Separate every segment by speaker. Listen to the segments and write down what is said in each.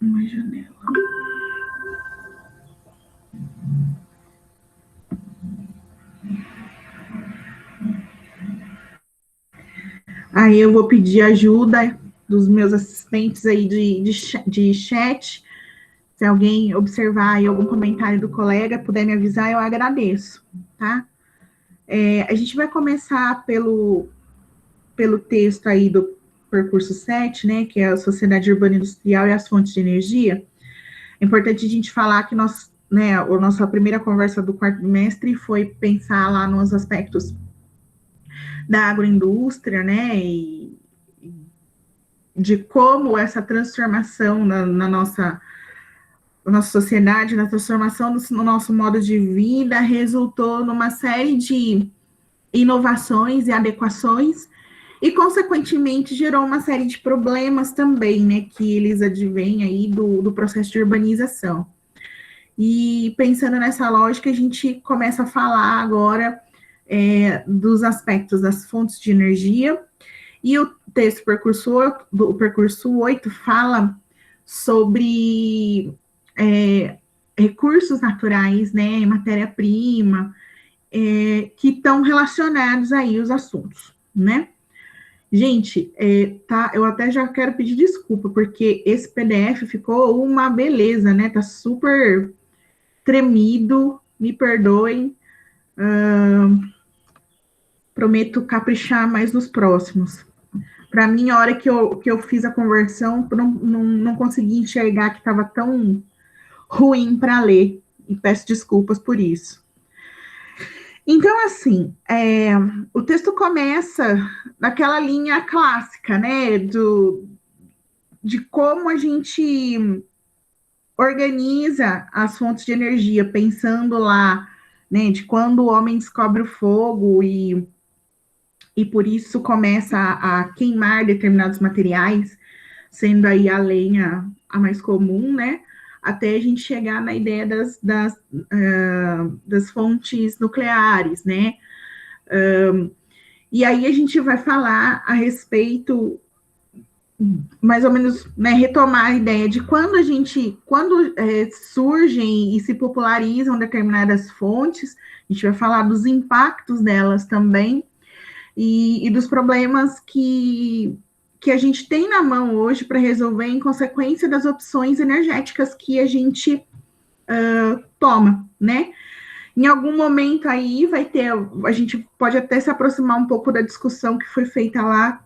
Speaker 1: Uma janela. Aí eu vou pedir ajuda dos meus assistentes aí de chat. Se alguém observar aí algum comentário do colega, puder me avisar, eu agradeço, tá? A gente vai começar pelo texto aí do percurso 7, né, que é a Sociedade Urbana Industrial e as Fontes de Energia. É importante a gente falar que a nossa primeira conversa do quarto trimestre foi pensar lá nos aspectos da agroindústria, né, e de como essa transformação na nossa sociedade, na transformação no nosso modo de vida, resultou numa série de inovações e adequações, e, consequentemente, gerou uma série de problemas também, né, que eles advêm aí do processo de urbanização. E, pensando nessa lógica, a gente começa a falar agora dos aspectos das fontes de energia, e o texto do percurso 8 fala sobre recursos naturais, né, matéria-prima, que estão relacionados aí aos assuntos, né? Gente, tá, eu até já quero pedir desculpa, porque esse PDF ficou uma beleza, né? Tá super tremido, me perdoem. Prometo caprichar mais nos próximos. Para mim, a hora que eu fiz a conversão, não consegui enxergar que estava tão ruim para ler, e peço desculpas por isso. Então, assim, o texto começa naquela linha clássica, né, de como a gente organiza as fontes de energia, pensando lá, né, de quando o homem descobre o fogo e por isso começa a queimar determinados materiais, sendo aí a lenha a mais comum, né, até a gente chegar na ideia das fontes nucleares, né? E aí a gente vai falar a respeito, mais ou menos, né, retomar a ideia de quando surgem e se popularizam determinadas fontes, a gente vai falar dos impactos delas também, e dos problemas que a gente tem na mão hoje para resolver em consequência das opções energéticas que a gente toma, né? Em algum momento aí a gente pode até se aproximar um pouco da discussão que foi feita lá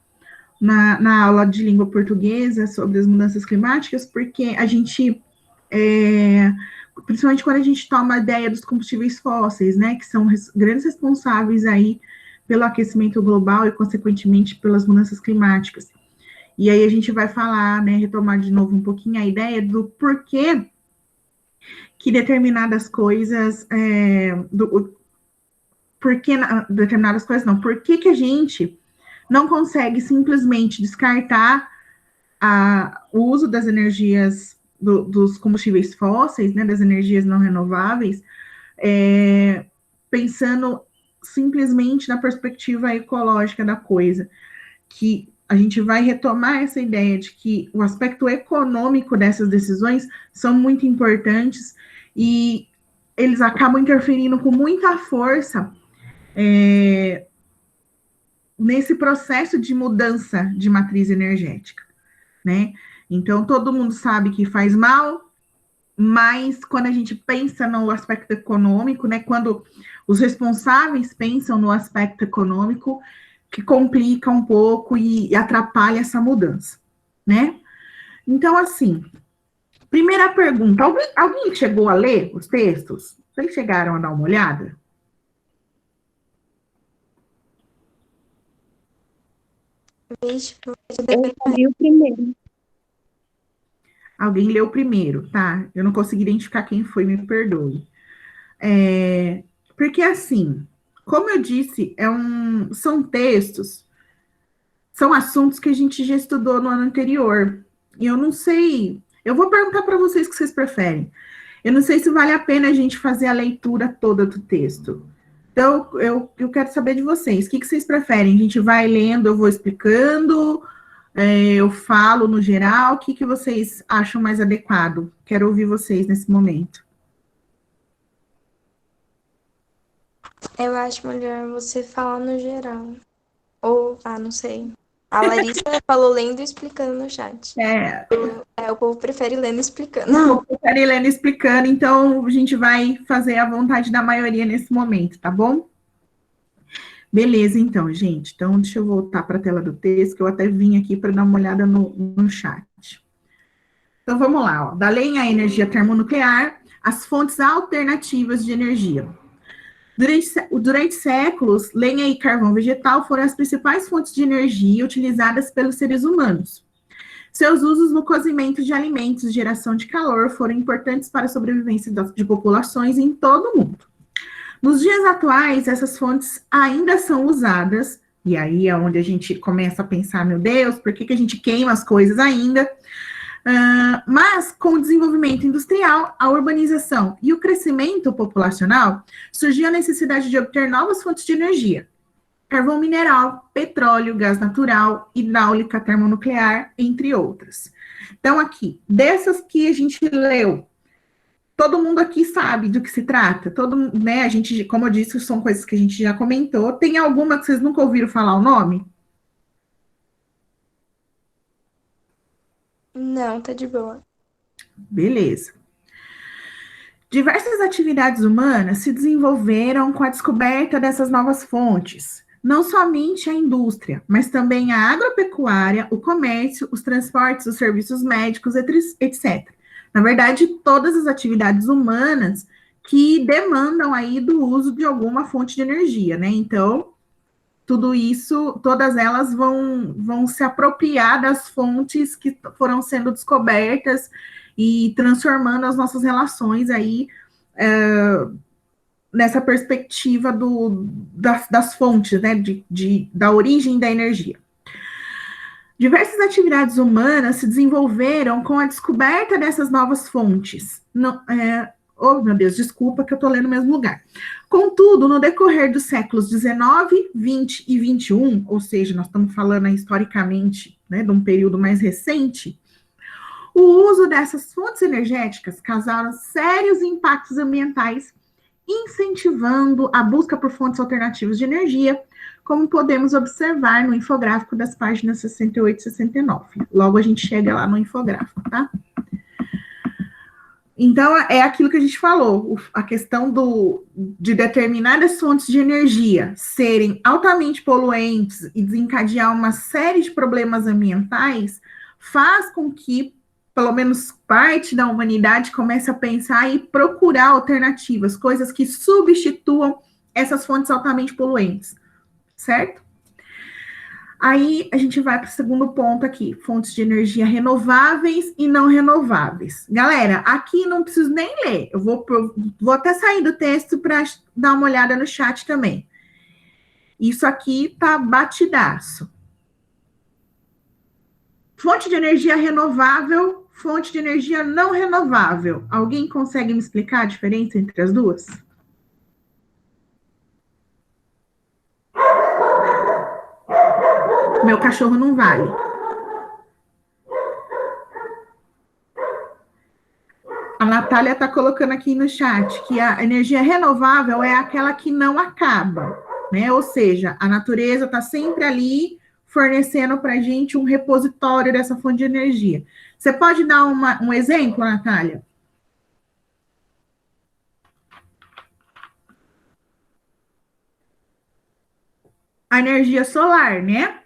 Speaker 1: na aula de língua portuguesa sobre as mudanças climáticas, porque a gente, principalmente quando a gente toma a ideia dos combustíveis fósseis, né, que são grandes responsáveis aí pelo aquecimento global e, consequentemente, pelas mudanças climáticas. E aí a gente vai falar, né, retomar de novo um pouquinho a ideia do porquê que determinadas coisas, por que a gente não consegue simplesmente descartar o uso das energias, dos combustíveis fósseis, né, das energias não renováveis, pensando simplesmente na perspectiva ecológica da coisa, que a gente vai retomar essa ideia de que o aspecto econômico dessas decisões são muito importantes e eles acabam interferindo com muita força nesse processo de mudança de matriz energética, né? Então, todo mundo sabe que faz mal, mas quando a gente pensa no aspecto econômico, né, quando os responsáveis pensam no aspecto econômico, que complica um pouco e atrapalha essa mudança, né? Então, assim, primeira pergunta, alguém chegou a ler os textos? Vocês chegaram a dar uma olhada?
Speaker 2: Eu li o primeiro.
Speaker 1: Alguém leu primeiro, tá? Eu não consegui identificar quem foi, me perdoe. Porque, assim, como eu disse, são textos, são assuntos que a gente já estudou no ano anterior. E eu não sei, eu vou perguntar para vocês o que vocês preferem. Eu não sei se vale a pena a gente fazer a leitura toda do texto. Então, eu quero saber de vocês. O que vocês preferem? A gente vai lendo, eu vou explicando, Eu falo no geral, o que vocês acham mais adequado? Quero ouvir vocês nesse momento.
Speaker 2: Eu acho melhor você falar no geral. Ou, não sei. A Larissa falou lendo e explicando no chat. O povo prefere lendo e explicando.
Speaker 1: Não, eu quero Helena explicando, então a gente vai fazer a vontade da maioria nesse momento, tá bom? Beleza, então, gente. Então, deixa eu voltar para a tela do texto, que eu até vim aqui para dar uma olhada no chat. Então, vamos lá. Ó. Da lenha à energia termonuclear, as fontes alternativas de energia. Durante séculos, lenha e carvão vegetal foram as principais fontes de energia utilizadas pelos seres humanos. Seus usos no cozimento de alimentos e geração de calor foram importantes para a sobrevivência de populações em todo o mundo. Nos dias atuais, essas fontes ainda são usadas, e aí é onde a gente começa a pensar, meu Deus, por que a gente queima as coisas ainda? Mas, com o desenvolvimento industrial, a urbanização e o crescimento populacional, surgiu a necessidade de obter novas fontes de energia. Carvão mineral, petróleo, gás natural, hidráulica termonuclear, entre outras. Então, aqui, dessas que a gente leu, todo mundo aqui sabe do que se trata. Né, a gente, como eu disse, são coisas que a gente já comentou. Tem alguma que vocês nunca ouviram falar o nome?
Speaker 2: Não, tá de boa.
Speaker 1: Beleza. Diversas atividades humanas se desenvolveram com a descoberta dessas novas fontes. Não somente a indústria, mas também a agropecuária, o comércio, os transportes, os serviços médicos, etc. Na verdade, todas as atividades humanas que demandam aí do uso de alguma fonte de energia, né? Então, tudo isso, todas elas vão se apropriar das fontes que foram sendo descobertas e transformando as nossas relações aí nessa perspectiva das fontes, né, da origem da energia. Diversas atividades humanas se desenvolveram com a descoberta dessas novas fontes. Oh, meu Deus, desculpa que eu estou lendo no mesmo lugar. Contudo, no decorrer dos séculos 19, 20 e 21, ou seja, nós estamos falando historicamente, né, de um período mais recente, o uso dessas fontes energéticas causaram sérios impactos ambientais, incentivando a busca por fontes alternativas de energia, como podemos observar no infográfico das páginas 68 e 69. Logo a gente chega lá no infográfico, tá? Então, é aquilo que a gente falou, a questão de determinadas fontes de energia serem altamente poluentes e desencadear uma série de problemas ambientais, faz com que, pelo menos parte da humanidade, comece a pensar e procurar alternativas, coisas que substituam essas fontes altamente poluentes, certo? Aí a gente vai para o segundo ponto aqui, fontes de energia renováveis e não renováveis. Galera, aqui não preciso nem ler, eu vou até sair do texto para dar uma olhada no chat também. Isso aqui tá batidaço. Fonte de energia renovável, fonte de energia não renovável. Alguém consegue me explicar a diferença entre as duas? Meu cachorro não vale. A Natália está colocando aqui no chat que a energia renovável é aquela que não acaba, né? Ou seja, a natureza está sempre ali fornecendo para a gente um repositório dessa fonte de energia. Você pode dar um exemplo, Natália? A energia solar, né?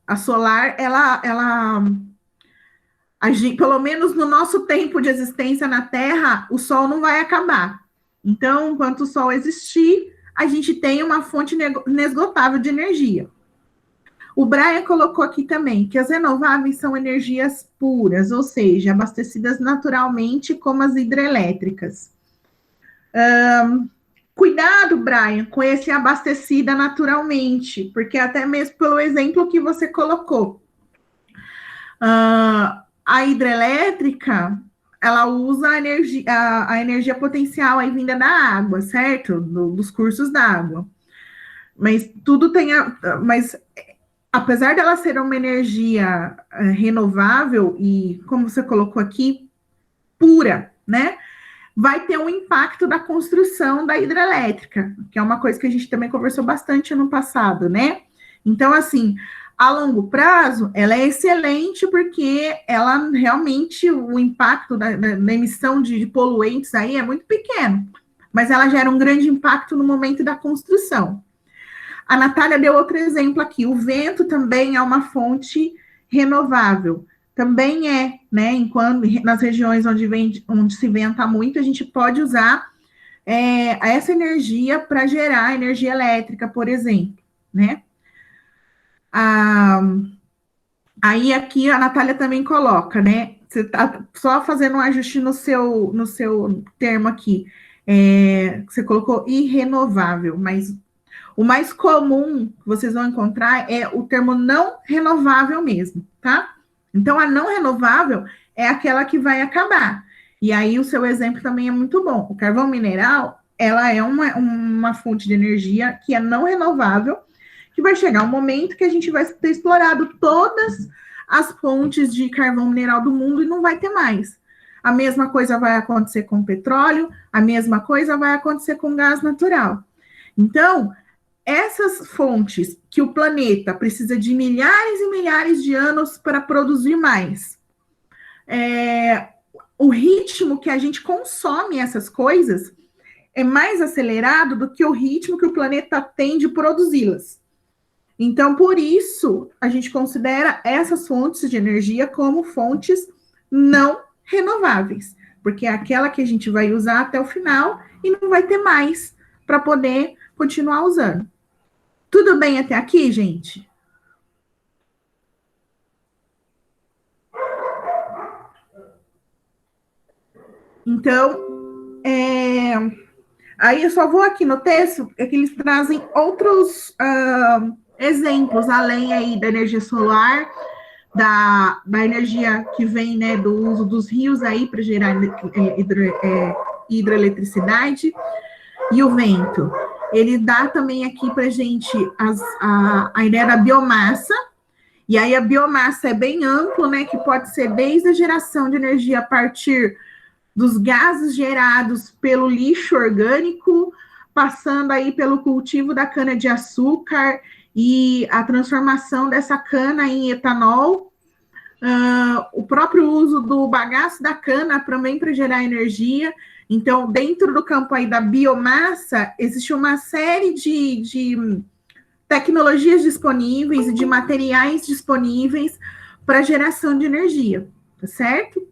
Speaker 1: A solar, pelo menos no nosso tempo de existência na Terra, o Sol não vai acabar. Então, enquanto o Sol existir, a gente tem uma fonte inesgotável de energia. O Brian colocou aqui também que as renováveis são energias puras, ou seja, abastecidas naturalmente, como as hidrelétricas. Cuidado, Brian, com esse abastecida naturalmente, porque até mesmo pelo exemplo que você colocou. A hidrelétrica, ela usa a energia potencial aí vinda da água, certo? Dos cursos d'água. Mas tudo tem mas apesar dela ser uma energia renovável e, como você colocou aqui, pura, né? Vai ter um impacto da construção da hidrelétrica, que é uma coisa que a gente também conversou bastante ano passado, né? Então, assim, a longo prazo, ela é excelente porque ela realmente, o impacto da emissão de poluentes aí é muito pequeno, mas ela gera um grande impacto no momento da construção. A Natália deu outro exemplo aqui, o vento também é uma fonte renovável. Também é, né? Enquanto nas regiões onde se venta muito, a gente pode usar essa energia para gerar energia elétrica, por exemplo, né? Aí aqui a Natália também coloca, né? Você está só fazendo um ajuste no seu termo aqui. Você colocou irrenovável, mas o mais comum que vocês vão encontrar é o termo não renovável mesmo, tá? Então, a não renovável é aquela que vai acabar. E aí, o seu exemplo também é muito bom. O carvão mineral, ela é uma fonte de energia que é não renovável, que vai chegar um momento que a gente vai ter explorado todas as fontes de carvão mineral do mundo e não vai ter mais. A mesma coisa vai acontecer com petróleo, a mesma coisa vai acontecer com gás natural. Então, essas fontes que o planeta precisa de milhares e milhares de anos para produzir mais, o ritmo que a gente consome essas coisas é mais acelerado do que o ritmo que o planeta tem de produzi-las. Então, por isso, a gente considera essas fontes de energia como fontes não renováveis, porque é aquela que a gente vai usar até o final e não vai ter mais para poder continuar usando. Tudo bem até aqui, gente? Então, aí eu só vou aqui no texto, é que eles trazem outros exemplos, além aí da energia solar, da energia que vem, né, do uso dos rios aí para gerar hidroeletricidade e o vento. Ele dá também aqui para a gente a ideia da biomassa, e aí a biomassa é bem amplo, né, que pode ser desde a geração de energia a partir dos gases gerados pelo lixo orgânico, passando aí pelo cultivo da cana-de-açúcar e a transformação dessa cana em etanol, o próprio uso do bagaço da cana também para gerar energia. Então, dentro do campo aí da biomassa, existe uma série de tecnologias disponíveis e de materiais disponíveis para geração de energia, tá certo?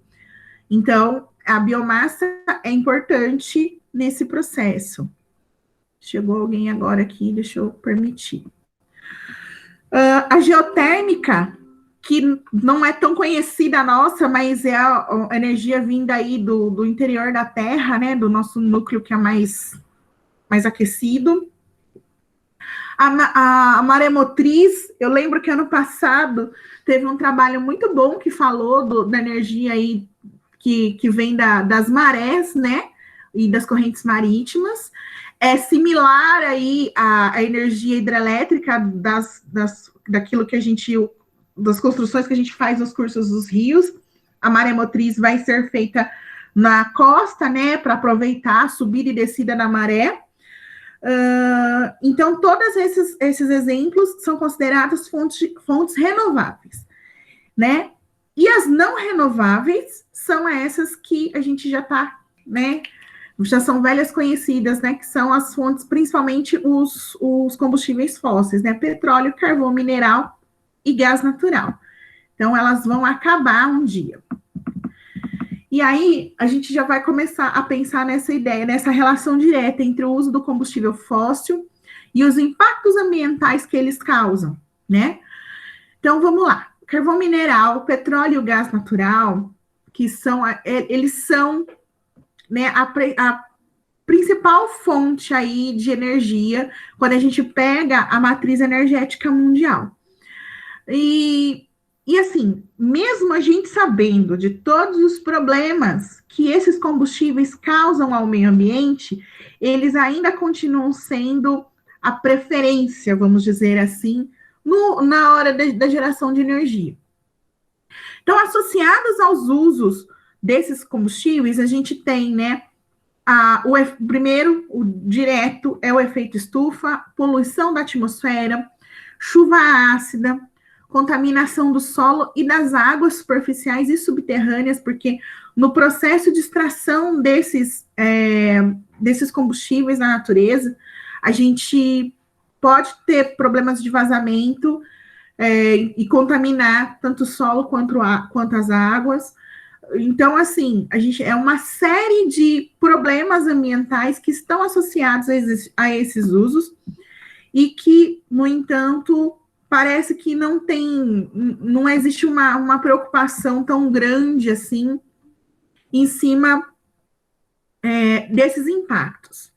Speaker 1: Então, a biomassa é importante nesse processo. Chegou alguém agora aqui, deixa eu permitir. A geotérmica, que não é tão conhecida a nossa, mas é a energia vinda aí do interior da Terra, né, do nosso núcleo que é mais aquecido. A maremotriz, eu lembro que ano passado teve um trabalho muito bom que falou da energia aí que vem das marés, né, e das correntes marítimas. É similar aí à energia hidrelétrica daquilo que a gente, das construções que a gente faz nos cursos dos rios. A maremotriz vai ser feita na costa, né, para aproveitar a subida e descida da maré. Então, todos esses exemplos são considerados fontes renováveis, né? E as não renováveis são essas que a gente já está, né? Já são velhas conhecidas, né? Que são as fontes, principalmente os combustíveis fósseis, né? Petróleo, carvão mineral e gás natural. Então, elas vão acabar um dia. E aí, a gente já vai começar a pensar nessa ideia, nessa relação direta entre o uso do combustível fóssil e os impactos ambientais que eles causam, né? Então, vamos lá. Carvão mineral, petróleo e o gás natural, que eles são, né, a principal fonte aí de energia quando a gente pega a matriz energética mundial. E assim, mesmo a gente sabendo de todos os problemas que esses combustíveis causam ao meio ambiente, eles ainda continuam sendo a preferência, vamos dizer assim, na hora da geração de energia. Então, associados aos usos desses combustíveis, a gente tem, né, primeiro, o direto é o efeito estufa, poluição da atmosfera, chuva ácida, contaminação do solo e das águas superficiais e subterrâneas, porque no processo de extração desses combustíveis na natureza, a gente pode ter problemas de vazamento e contaminar tanto o solo quanto as águas. Então, assim, é uma série de problemas ambientais que estão associados a esses usos e que, no entanto, parece que não existe uma preocupação tão grande assim em cima desses impactos.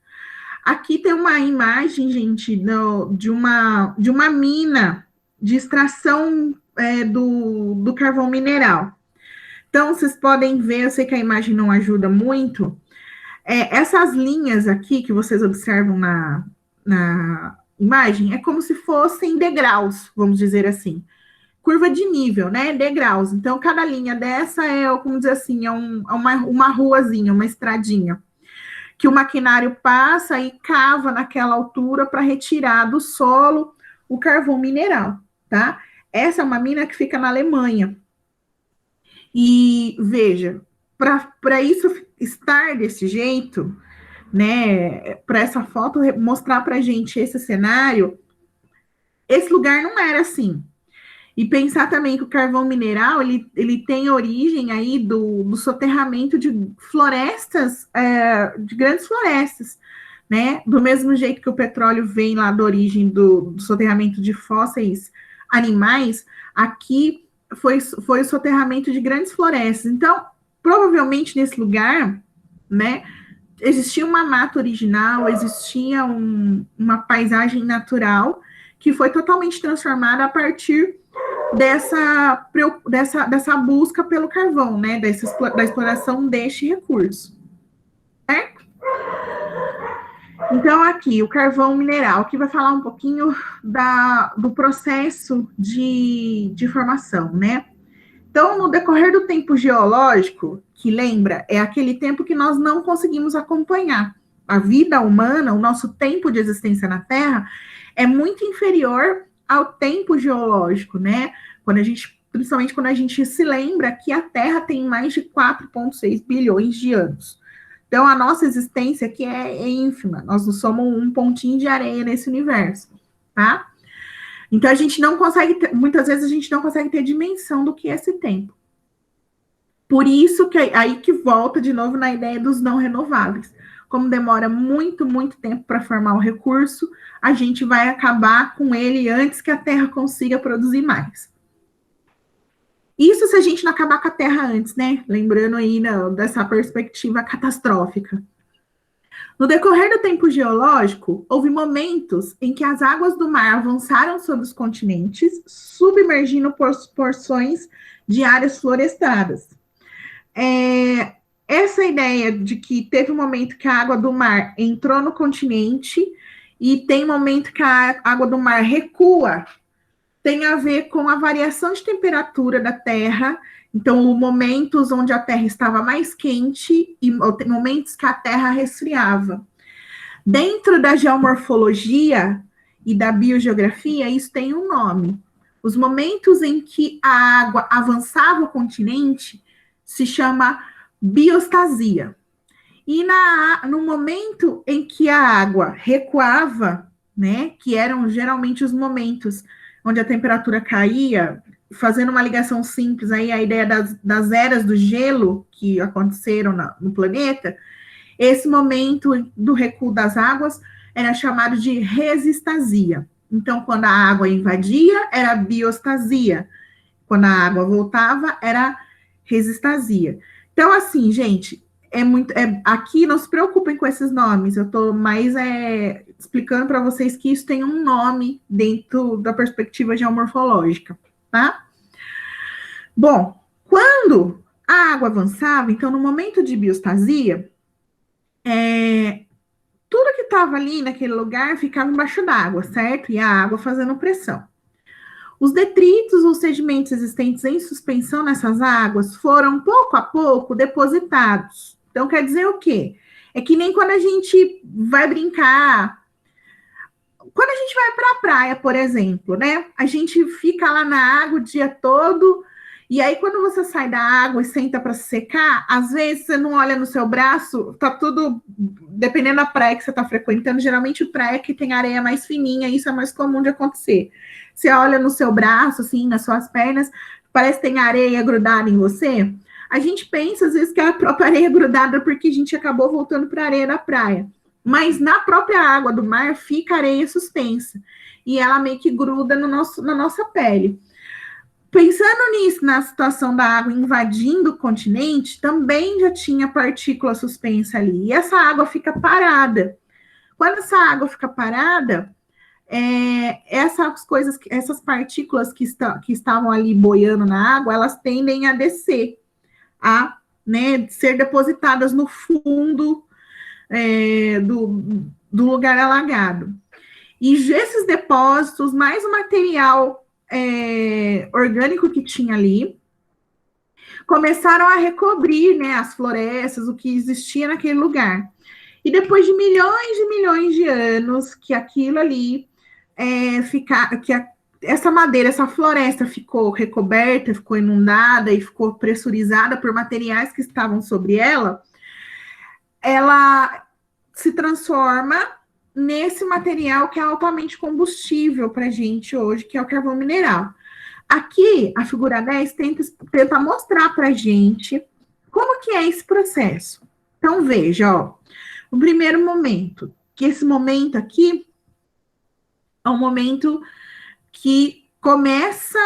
Speaker 1: Aqui tem uma imagem, gente, de uma mina de extração do carvão mineral. Então, vocês podem ver, eu sei que a imagem não ajuda muito, essas linhas aqui que vocês observam na imagem, é como se fossem degraus, vamos dizer assim. Curva de nível, né? Degraus. Então, cada linha dessa como dizer assim, uma ruazinha, uma estradinha, que o maquinário passa e cava naquela altura para retirar do solo o carvão mineral, tá? Essa é uma mina que fica na Alemanha. E veja, para isso estar desse jeito, né, para essa foto mostrar para a gente esse cenário, esse lugar não era assim. E pensar também que o carvão mineral, ele tem origem aí do soterramento de florestas, de grandes florestas, né? Do mesmo jeito que o petróleo vem lá da origem do soterramento de fósseis animais, aqui foi o soterramento de grandes florestas. Então, provavelmente nesse lugar, né, existia uma mata original, existia uma paisagem natural que foi totalmente transformada a partir dessa busca pelo carvão, né, da exploração deste recurso. Certo? Então, aqui, o carvão mineral, que vai falar um pouquinho do processo de formação, né? Então, no decorrer do tempo geológico, que lembra, é aquele tempo que nós não conseguimos acompanhar. A vida humana, o nosso tempo de existência na Terra, é muito inferior ao tempo geológico, né? Principalmente quando a gente se lembra que a Terra tem mais de 4,6 bilhões de anos. Então, a nossa existência aqui é ínfima. Nós não somos um pontinho de areia nesse universo, tá? Então, muitas vezes a gente não consegue ter dimensão do que é esse tempo. Por isso que aí que volta de novo na ideia dos não renováveis. Como demora muito, muito tempo para formar o recurso, a gente vai acabar com ele antes que a Terra consiga produzir mais. Isso se a gente não acabar com a Terra antes, né? Lembrando aí dessa perspectiva catastrófica. No decorrer do tempo geológico, houve momentos em que as águas do mar avançaram sobre os continentes, submergindo porções de áreas florestadas. Essa ideia de que teve um momento que a água do mar entrou no continente e tem um momento que a água do mar recua, tem a ver com a variação de temperatura da Terra. Então, momentos onde a Terra estava mais quente e momentos que a Terra resfriava. Dentro da geomorfologia e da biogeografia, isso tem um nome. Os momentos em que a água avançava o continente se chama biostasia. E no momento em que a água recuava, né, que eram geralmente os momentos onde a temperatura caía, fazendo uma ligação simples, aí a ideia das eras do gelo que aconteceram no planeta, esse momento do recuo das águas era chamado de resistasia. Então, quando a água invadia, era biostasia. Quando a água voltava, era resistasia. Então, assim, gente, aqui não se preocupem com esses nomes, eu estou mais explicando para vocês que isso tem um nome dentro da perspectiva geomorfológica, tá? Bom, quando a água avançava, então no momento de biostasia, tudo que estava ali naquele lugar ficava embaixo d'água, certo? E a água fazendo pressão. Os detritos ou sedimentos existentes em suspensão nessas águas foram, pouco a pouco, depositados. Então, quer dizer o quê? É que nem quando a gente vai brincar. Quando a gente vai para a praia, por exemplo, né? A gente fica lá na água o dia todo, e aí quando você sai da água e senta para secar, às vezes você não olha no seu braço, tá tudo, dependendo da praia que você está frequentando, geralmente praia que tem areia mais fininha, isso é mais comum de acontecer. Você olha no seu braço, assim, nas suas pernas, parece que tem areia grudada em você. A gente pensa, às vezes, que é a própria areia grudada porque a gente acabou voltando para a areia da praia. Mas na própria água do mar fica areia suspensa. E ela meio que gruda na nossa pele. Pensando nisso, na situação da água invadindo o continente, também já tinha partícula suspensa ali. E essa água fica parada. Quando essa água fica parada, essas partículas que estavam ali boiando na água, elas tendem a descer, a, né, ser depositadas no fundo do lugar alagado. E esses depósitos, mais o material orgânico que tinha ali, começaram a recobrir, né, as florestas, o que existia naquele lugar. E depois de milhões de anos que aquilo ali essa madeira, essa floresta ficou recoberta, ficou inundada e ficou pressurizada por materiais que estavam sobre ela, ela se transforma nesse material que é altamente combustível para a gente hoje, que é o carvão mineral. Aqui, a figura 10 tenta mostrar para a gente como que é esse processo. Então, veja, ó, o primeiro momento, que esse momento aqui é um momento que começa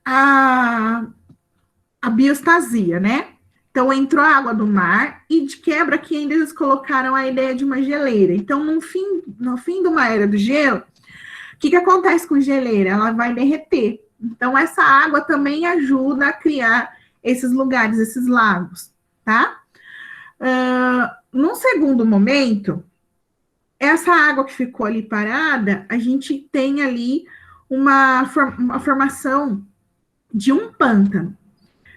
Speaker 1: a biostasia, né? Então, entrou a água do mar e de quebra que ainda eles colocaram a ideia de uma geleira. Então, no fim de uma era do gelo, o que acontece com geleira? Ela vai derreter. Então, essa água também ajuda a criar esses lugares, esses lagos, tá? Num segundo momento, essa água que ficou ali parada, a gente tem ali uma formação de um pântano.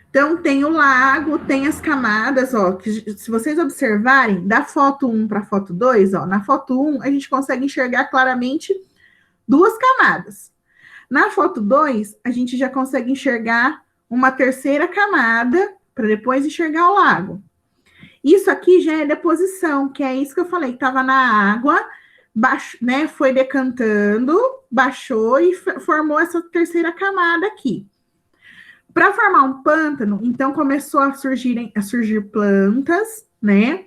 Speaker 1: Então, tem o lago, tem as camadas, ó, que se vocês observarem, da foto 1 para a foto 2, ó, na foto 1, a gente consegue enxergar claramente duas camadas. Na foto 2, a gente já consegue enxergar uma terceira camada, para depois enxergar o lago. Isso aqui já é deposição, que é isso que eu falei, que estava na água, né, foi decantando, baixou e formou essa terceira camada aqui. Para formar um pântano, então começou a surgir plantas, né?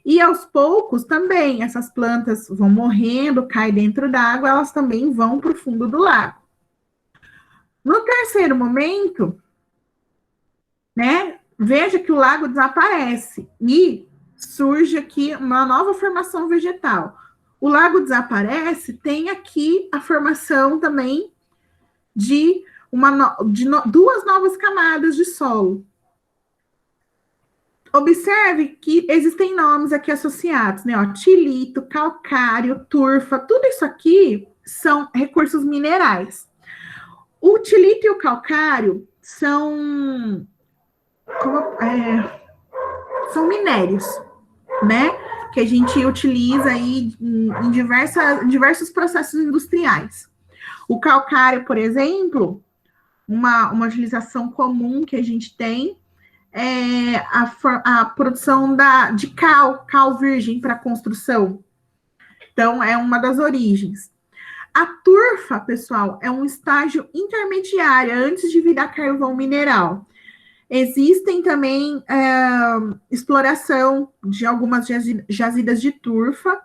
Speaker 1: E aos poucos também essas plantas vão morrendo, caem dentro d'água, elas também vão para o fundo do lago. No terceiro momento, né? Veja que o lago desaparece e surge aqui uma nova formação vegetal. O lago desaparece, tem aqui a formação também de duas novas camadas de solo. Observe que existem nomes aqui associados, né? Ó, tilito, calcário, turfa, tudo isso aqui são recursos minerais. O tilito e o calcário são minérios, né? Que a gente utiliza aí em diversos processos industriais. O calcário, por exemplo, uma utilização comum que a gente tem é a produção de cal virgem para construção. Então, é uma das origens. A turfa, pessoal, é um estágio intermediário antes de virar carvão mineral. Existem também exploração de algumas jazidas de turfa,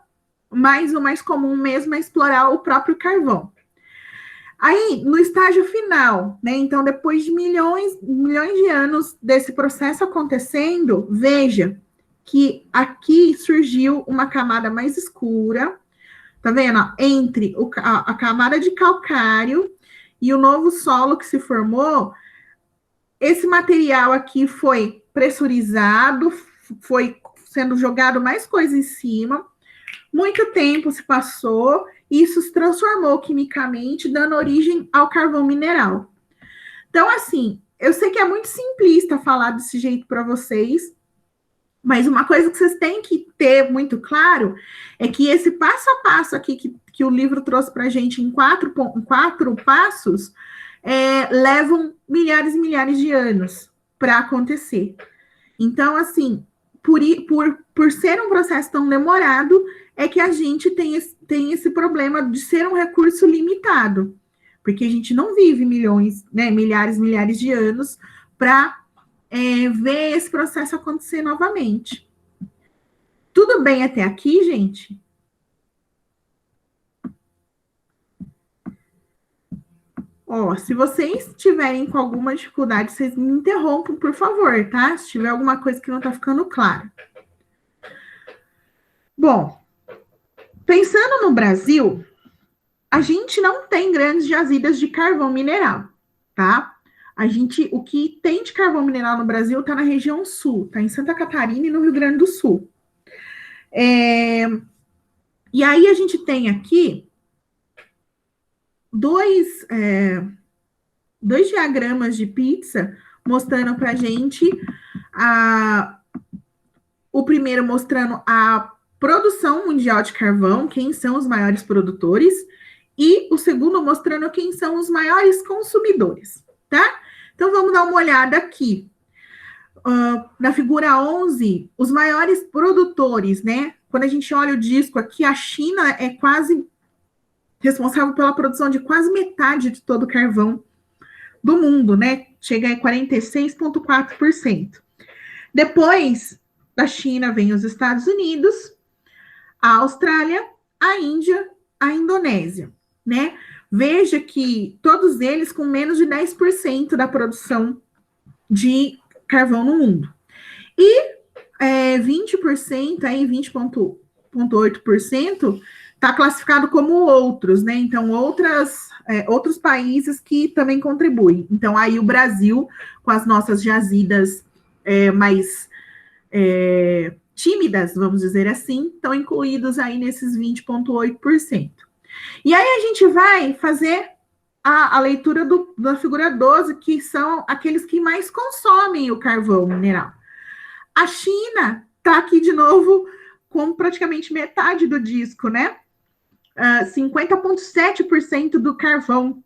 Speaker 1: mas o mais comum mesmo é explorar o próprio carvão. Aí, no estágio final, né? Então, depois de milhões de anos desse processo acontecendo, veja que aqui surgiu uma camada mais escura, tá vendo? Entre a camada de calcário e o novo solo que se formou. Esse material aqui foi pressurizado, foi sendo jogado mais coisa em cima. Muito tempo se passou isso se transformou quimicamente, dando origem ao carvão mineral. Então, assim, eu sei que é muito simplista falar desse jeito para vocês, mas uma coisa que vocês têm que ter muito claro é que esse passo a passo aqui que o livro trouxe para a gente em quatro passos levam milhares e milhares de anos para acontecer. Então, assim, por ser um processo tão demorado, é que a gente tem esse problema de ser um recurso limitado, porque a gente não vive milhões, né, milhares de anos para ver esse processo acontecer novamente. Tudo bem até aqui, gente? Ó, se vocês tiverem com alguma dificuldade, vocês me interrompam, por favor, tá? Se tiver alguma coisa que não tá ficando clara. Bom, pensando no Brasil, a gente não tem grandes jazidas de carvão mineral, tá? O que tem de carvão mineral no Brasil está na região sul, tá em Santa Catarina e no Rio Grande do Sul. E aí a gente tem aqui dois diagramas de pizza mostrando para a gente o primeiro mostrando a produção mundial de carvão, quem são os maiores produtores, e o segundo mostrando quem são os maiores consumidores, tá? Então vamos dar uma olhada aqui. Na figura 11, os maiores produtores, né? Quando a gente olha o disco aqui, a China é quase responsável pela produção de quase metade de todo o carvão do mundo, né? Chega a 46,4%. Depois da China vem os Estados Unidos, a Austrália, a Índia, a Indonésia, né? Veja que todos eles com menos de 10% da produção de carvão no mundo. E 20%, aí 20,8%, está classificado como outros, né? Então, outros países que também contribuem. Então, aí o Brasil, com as nossas jazidas mais tímidas, vamos dizer assim, estão incluídos aí nesses 20,8%. E aí a gente vai fazer a leitura da figura 12, que são aqueles que mais consomem o carvão mineral. A China está aqui de novo com praticamente metade do disco, né? 50,7% do carvão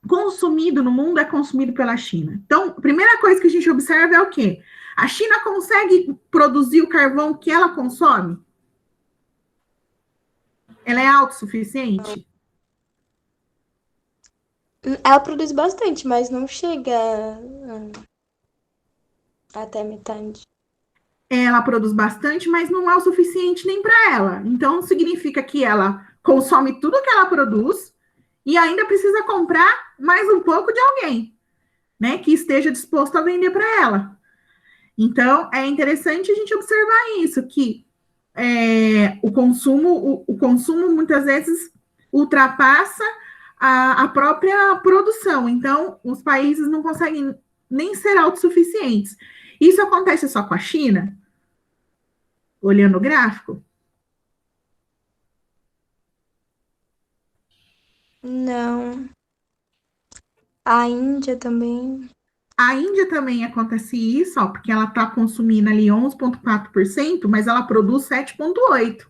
Speaker 1: consumido no mundo é consumido pela China. Então, a primeira coisa que a gente observa é o quê? A China consegue produzir o carvão que ela consome? Ela é autossuficiente?
Speaker 2: Ela produz bastante, mas não chega até metade.
Speaker 1: Ela produz bastante, mas não é o suficiente nem para ela. Então, significa que ela consome tudo que ela produz e ainda precisa comprar mais um pouco de alguém, né, que esteja disposto a vender para ela. Então, é interessante a gente observar isso, que o consumo muitas vezes ultrapassa a própria produção. Então, os países não conseguem nem ser autossuficientes. Isso acontece só com a China? Olhando o gráfico?
Speaker 2: Não. A Índia também.
Speaker 1: A Índia também acontece isso, ó, porque ela está consumindo ali 11,4%, mas ela produz 7,8%.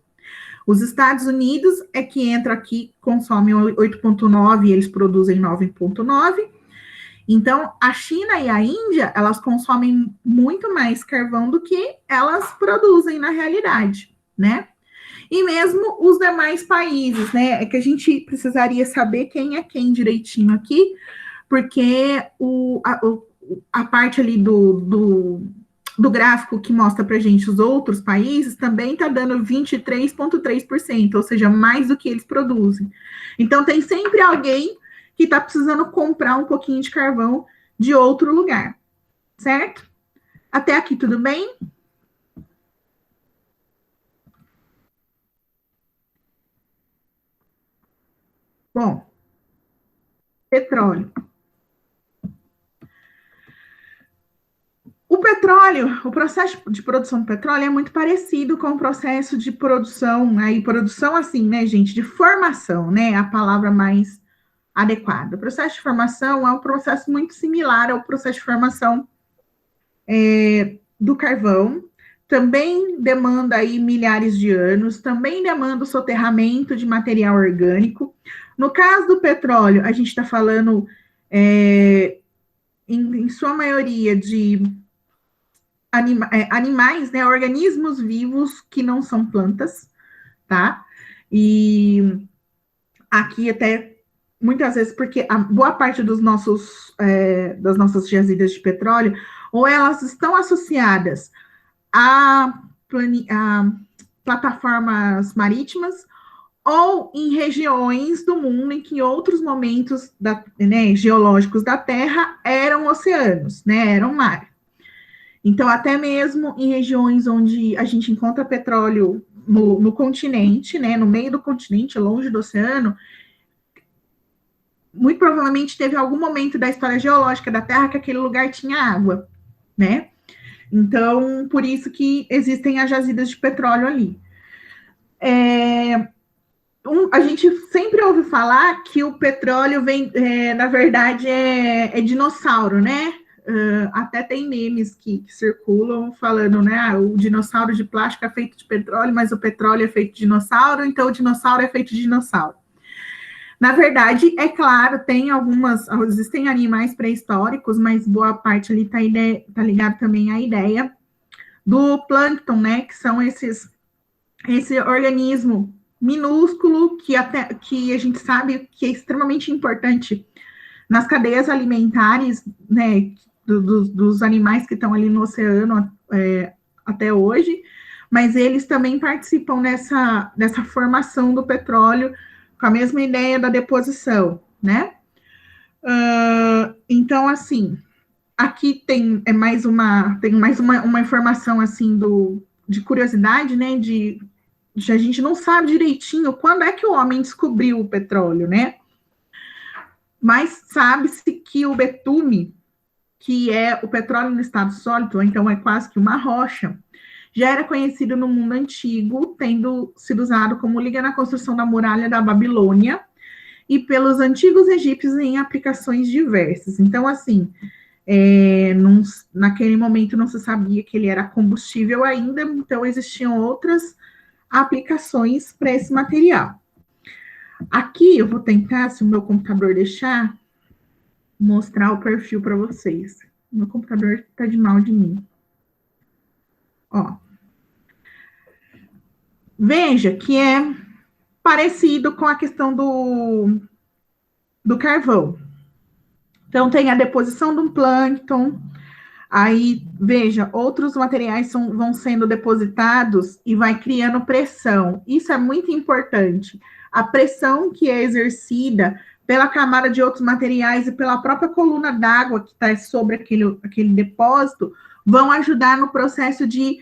Speaker 1: Os Estados Unidos é que entra aqui, consome 8,9% e eles produzem 9,9%. Então, a China e a Índia, elas consomem muito mais carvão do que elas produzem na realidade, né? E mesmo os demais países, né? É que a gente precisaria saber quem é quem direitinho aqui, porque a parte ali do gráfico que mostra para gente os outros países também está dando 23,3%, ou seja, mais do que eles produzem. Então, tem sempre alguém que está precisando comprar um pouquinho de carvão de outro lugar, certo? Até aqui, tudo bem? Bom, petróleo. O petróleo, o processo de produção do petróleo é muito parecido com o processo de produção, aí produção assim, né, gente, de formação, né, a palavra mais adequada. O processo de formação é um processo muito similar ao processo de formação do carvão, também demanda aí milhares de anos, também demanda o soterramento de material orgânico. No caso do petróleo, a gente está falando, em sua maioria, de animais, né, organismos vivos que não são plantas, tá? E aqui até muitas vezes, porque a boa parte das nossas jazidas de petróleo, ou elas estão associadas a plataformas marítimas, ou em regiões do mundo em que outros momentos geológicos da Terra eram oceanos, né, eram mar. Então, até mesmo em regiões onde a gente encontra petróleo no continente, né, no meio do continente, longe do oceano, muito provavelmente teve algum momento da história geológica da Terra que aquele lugar tinha água, né? Então, por isso que existem as jazidas de petróleo ali. A gente sempre ouve falar que o petróleo vem, na verdade, é dinossauro, né? Até tem memes que circulam falando, né? O dinossauro de plástico é feito de petróleo, mas o petróleo é feito de dinossauro, então o dinossauro é feito de dinossauro. Na verdade, é claro, existem animais pré-históricos, mas boa parte ali tá ligado também à ideia do plâncton, né? Que são esse organismo minúsculo que a gente sabe que é extremamente importante nas cadeias alimentares, né? Dos animais que estão ali no oceano até hoje, mas eles também participam dessa formação do petróleo com a mesma ideia da deposição, né? Então, assim, aqui tem mais uma informação, assim, de curiosidade, né? A gente não sabe direitinho quando é que o homem descobriu o petróleo, né? Mas sabe-se que o betume, que é o petróleo no estado sólido, então é quase que uma rocha, já era conhecido no mundo antigo, tendo sido usado como liga na construção da muralha da Babilônia e pelos antigos egípcios em aplicações diversas. Então, assim, naquele momento não se sabia que ele era combustível ainda, então existiam outras aplicações para esse material. Aqui eu vou tentar, se o meu computador deixar, mostrar o perfil para vocês. Meu computador está de mal de mim. Ó. Veja que é parecido com a questão do carvão. Então, tem a deposição do plâncton, aí, veja, outros materiais vão sendo depositados e vai criando pressão. Isso é muito importante. A pressão que é exercida pela camada de outros materiais e pela própria coluna d'água que está sobre aquele depósito, vão ajudar no processo de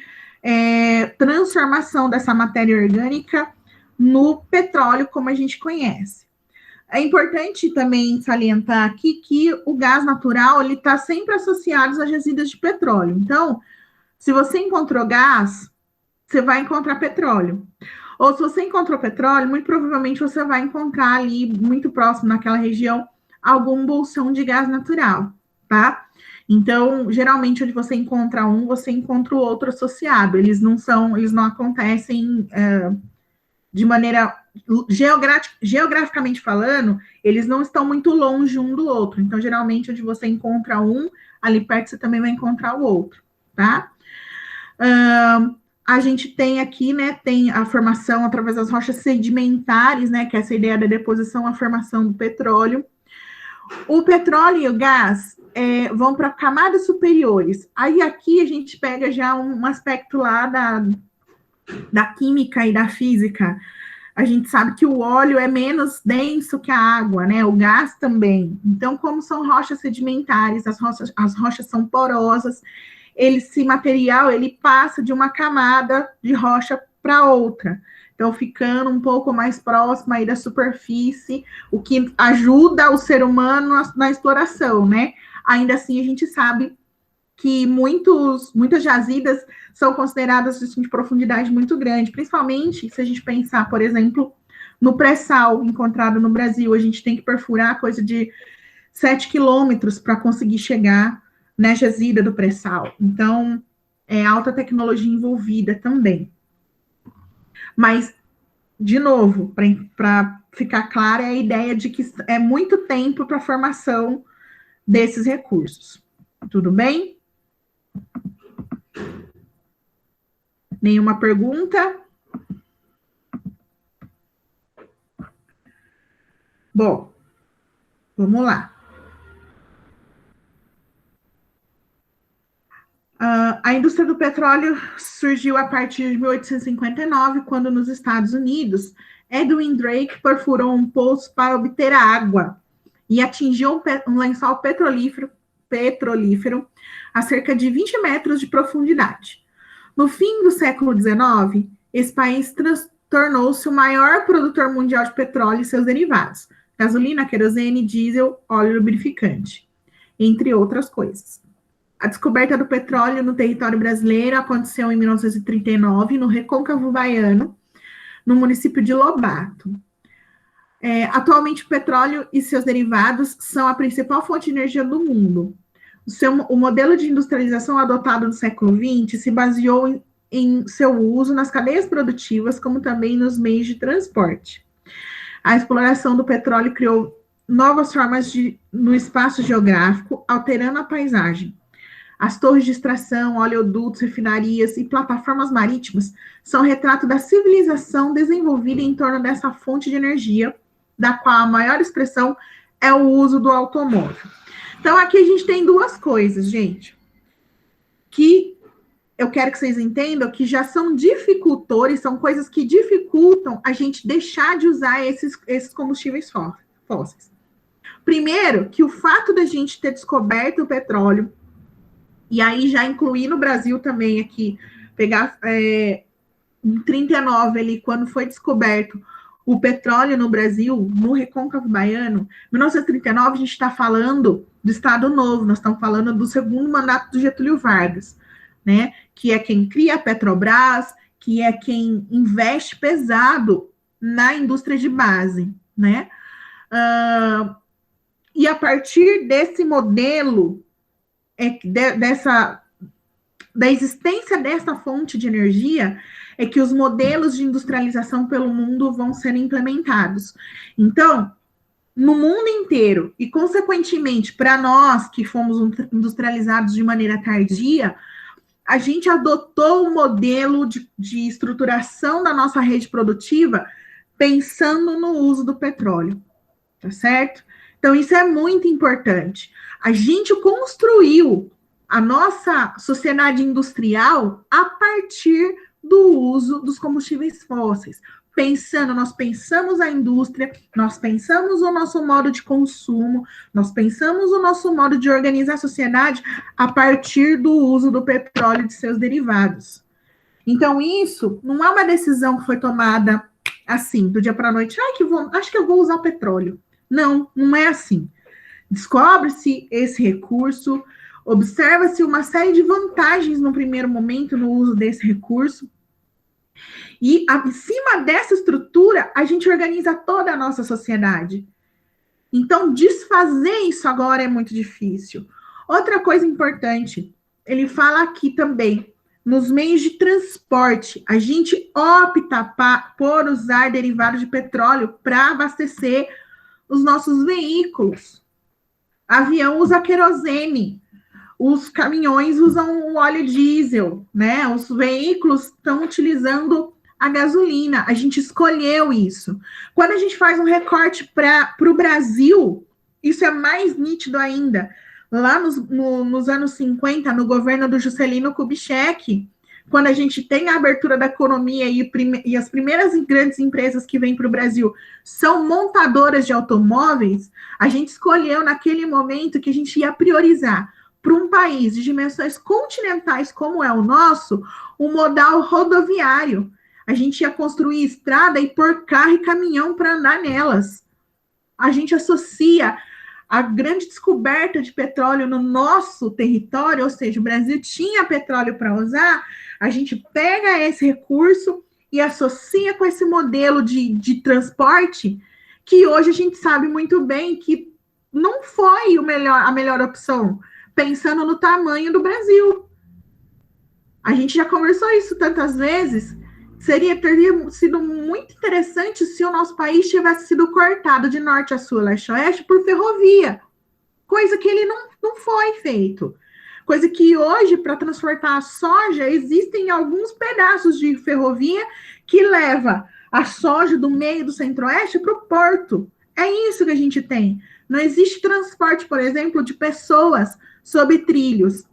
Speaker 1: transformação dessa matéria orgânica no petróleo, como a gente conhece. É importante também salientar aqui que o gás natural ele está sempre associado às jazidas de petróleo. Então, se você encontrou gás, você vai encontrar petróleo. Ou se você encontrou petróleo, muito provavelmente você vai encontrar ali, muito próximo naquela região, algum bolsão de gás natural, tá? Então, geralmente, onde você encontra um, você encontra o outro associado. Eles não acontecem de maneira geograficamente falando, eles não estão muito longe um do outro. Então, geralmente, onde você encontra um, ali perto você também vai encontrar o outro, tá? A gente tem aqui, né, tem a formação através das rochas sedimentares, né, que é essa ideia da deposição, a formação do petróleo. O petróleo e o gás vão para camadas superiores. Aí aqui a gente pega já um aspecto lá da química e da física. A gente sabe que o óleo é menos denso que a água, né? O gás também. Então, como são rochas sedimentares, as rochas são porosas, esse material ele passa de uma camada de rocha para outra. Então, ficando um pouco mais próximo aí da superfície, o que ajuda o ser humano na exploração, né? Ainda assim, a gente sabe que muitas jazidas são consideradas assim, de profundidade muito grande, principalmente se a gente pensar, por exemplo, no pré-sal encontrado no Brasil. A gente tem que perfurar coisa de 7 quilômetros para conseguir chegar na jazida do pré-sal. Então, é alta tecnologia envolvida também. Mas, de novo, para ficar clara, é a ideia de que é muito tempo para a formação desses recursos. Tudo bem? Nenhuma pergunta? Bom, vamos lá. A indústria do petróleo surgiu a partir de 1859, quando nos Estados Unidos, Edwin Drake perfurou um poço para obter água e atingiu um lençol petrolífero a cerca de 20 metros de profundidade. No fim do século XIX, esse país tornou-se o maior produtor mundial de petróleo e seus derivados, gasolina, querosene, diesel, óleo lubrificante, entre outras coisas. A descoberta do petróleo no território brasileiro aconteceu em 1939, no Recôncavo Baiano, no município de Lobato. Atualmente, o petróleo e seus derivados são a principal fonte de energia do mundo. O modelo de industrialização adotado no século XX se baseou em seu uso nas cadeias produtivas, como também nos meios de transporte. A exploração do petróleo criou novas formas no espaço geográfico, alterando a paisagem. As torres de extração, oleodutos, refinarias e plataformas marítimas são retrato da civilização desenvolvida em torno dessa fonte de energia, da qual a maior expressão é o uso do automóvel. Então, aqui a gente tem duas coisas, gente, que eu quero que vocês entendam que já são dificultores, são coisas que dificultam a gente deixar de usar esses combustíveis fósseis. Primeiro, que o fato da gente ter descoberto o petróleo, e aí já incluir no Brasil também aqui, pegar em 39 ali, quando foi descoberto o petróleo no Brasil, no Recôncavo Baiano, 1939 a gente está falando do Estado Novo, nós estamos falando do segundo mandato do Getúlio Vargas, né, que é quem cria a Petrobras, que é quem investe pesado na indústria de base, né, e a partir desse modelo, da existência dessa fonte de energia, é que os modelos de industrialização pelo mundo vão sendo implementados. Então, no mundo inteiro, e consequentemente para nós que fomos industrializados de maneira tardia, a gente adotou o modelo de estruturação da nossa rede produtiva pensando no uso do petróleo, tá certo? Então, isso é muito importante. A gente construiu a nossa sociedade industrial a partir do uso dos combustíveis fósseis. Nós pensamos a indústria, nós pensamos o nosso modo de consumo, nós pensamos o nosso modo de organizar a sociedade a partir do uso do petróleo e de seus derivados. Então, isso não é uma decisão que foi tomada assim, do dia para a noite. Acho que eu vou usar o petróleo. Não, não é assim. Descobre-se esse recurso, observa-se uma série de vantagens no primeiro momento no uso desse recurso, e acima dessa estrutura, a gente organiza toda a nossa sociedade. Então, desfazer isso agora é muito difícil. Outra coisa importante, ele fala aqui também, nos meios de transporte, a gente opta por usar derivados de petróleo para abastecer os nossos veículos. Avião usa querosene, os caminhões usam o óleo diesel, né? Os veículos estão utilizando a gasolina. A gente escolheu isso. Quando a gente faz um recorte para o Brasil, isso é mais nítido ainda. Lá nos anos 50, no governo do Juscelino Kubitschek, quando a gente tem a abertura da economia e as primeiras grandes empresas que vêm para o Brasil são montadoras de automóveis, a gente escolheu naquele momento que a gente ia priorizar para um país de dimensões continentais como é o nosso, o modal rodoviário. A gente ia construir estrada e pôr carro e caminhão para andar nelas. A gente associa a grande descoberta de petróleo no nosso território, ou seja, o Brasil tinha petróleo para usar, a gente pega esse recurso e associa com esse modelo de transporte, que hoje a gente sabe muito bem que não foi a melhor opção, pensando no tamanho do Brasil. A gente já conversou isso tantas vezes. Teria sido muito interessante se o nosso país tivesse sido cortado de norte a sul, leste a oeste, por ferrovia. Coisa que ele não foi feito. Coisa que hoje, para transportar a soja, existem alguns pedaços de ferrovia que leva a soja do meio do centro-oeste para o porto. É isso que a gente tem. Não existe transporte, por exemplo, de pessoas sob trilhos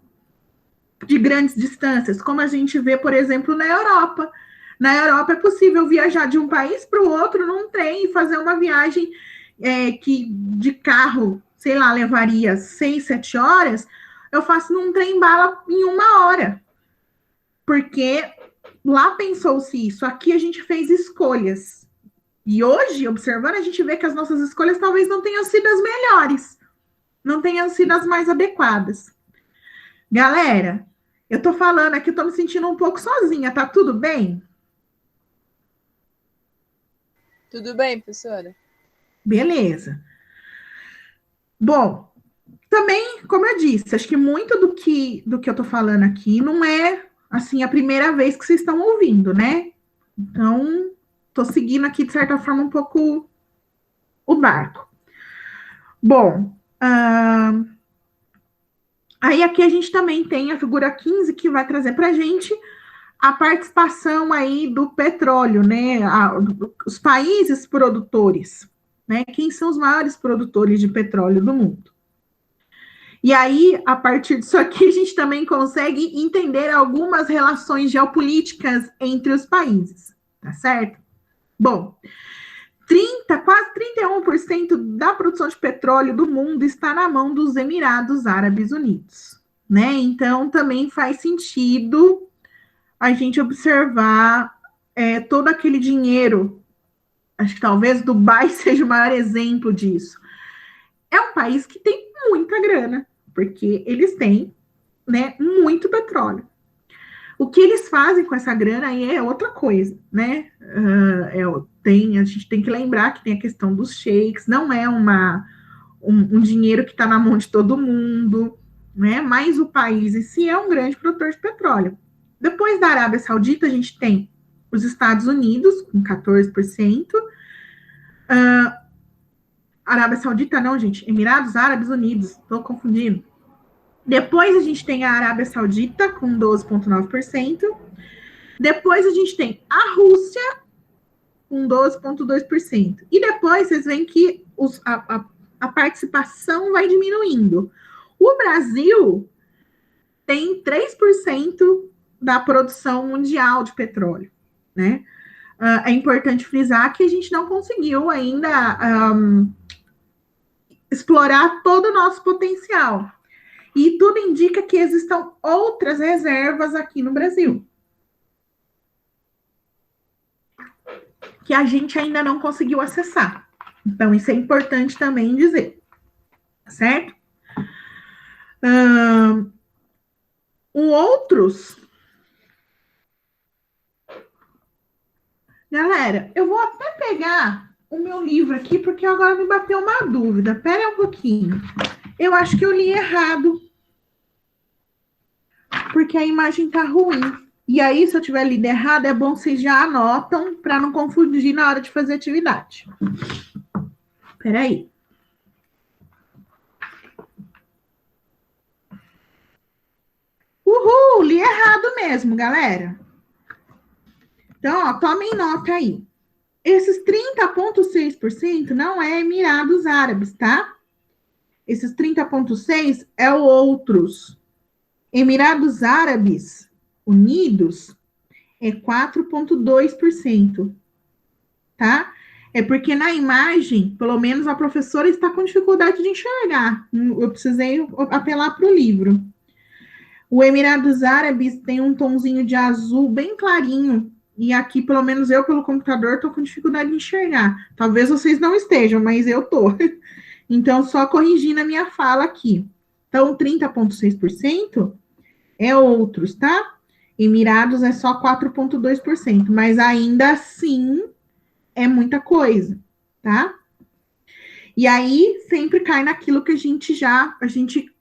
Speaker 1: de grandes distâncias, como a gente vê, por exemplo, na Europa. Na Europa é possível viajar de um país para o outro num trem e fazer uma viagem que de carro, sei lá, levaria 6, 7 horas, eu faço num trem-bala em 1 hora. Porque lá pensou-se isso, aqui a gente fez escolhas. E hoje, observando, a gente vê que as nossas escolhas talvez não tenham sido as melhores, não tenham sido as mais adequadas. Galera, eu tô falando aqui, eu tô me sentindo um pouco sozinha, tá tudo bem?
Speaker 3: Tudo bem, professora?
Speaker 1: Beleza. Bom, também, como eu disse, acho que muito do que eu tô falando aqui não é, assim, a primeira vez que vocês estão ouvindo, né? Então, tô seguindo aqui, de certa forma, um pouco o barco. Bom, aí aqui a gente também tem a figura 15, que vai trazer pra gente a participação aí do petróleo, né? Os países produtores, né? Quem são os maiores produtores de petróleo do mundo? E aí, a partir disso aqui, a gente também consegue entender algumas relações geopolíticas entre os países, tá certo? Bom, quase 31% da produção de petróleo do mundo está na mão dos Emirados Árabes Unidos, né? Então, também faz sentido a gente observar todo aquele dinheiro. Acho que talvez Dubai seja o maior exemplo disso. É um país que tem muita grana, porque eles têm, né, muito petróleo. O que eles fazem com essa grana aí é outra coisa, né? A gente tem que lembrar que tem a questão dos sheiks, não é um dinheiro que está na mão de todo mundo, né? Mas o país em si é um grande produtor de petróleo. Depois da Arábia Saudita, a gente tem os Estados Unidos, com 14%. Arábia Saudita não, gente. Emirados Árabes Unidos. Estou confundindo. Depois a gente tem a Arábia Saudita, com 12,9%. Depois a gente tem a Rússia, com 12,2%. E depois vocês veem que a participação vai diminuindo. O Brasil tem 3% da produção mundial de petróleo, né? É importante frisar que a gente não conseguiu ainda explorar todo o nosso potencial. E tudo indica que existam outras reservas aqui no Brasil, que a gente ainda não conseguiu acessar. Então, isso é importante também dizer, certo? Outros... Galera, eu vou até pegar o meu livro aqui, porque agora me bateu uma dúvida. Pera um pouquinho. Eu acho que eu li errado, porque a imagem tá ruim. E aí, se eu tiver lido errado, é bom vocês já anotam para não confundir na hora de fazer atividade. Peraí. Uhul, li errado mesmo, galera. Então, ó, tomem nota aí. Esses 30,6% não é Emirados Árabes, tá? Esses 30,6% é o outros. Emirados Árabes Unidos é 4,2%, tá? É porque na imagem, pelo menos a professora está com dificuldade de enxergar. Eu precisei apelar para o livro. O Emirados Árabes tem um tonzinho de azul bem clarinho. E aqui, pelo menos eu, pelo computador, estou com dificuldade de enxergar. Talvez vocês não estejam, mas eu tô. Então, só corrigindo a minha fala aqui. Então, 30,6% é outros, tá? Emirados é só 4,2%, mas ainda assim é muita coisa, tá? E aí sempre cai naquilo que a gente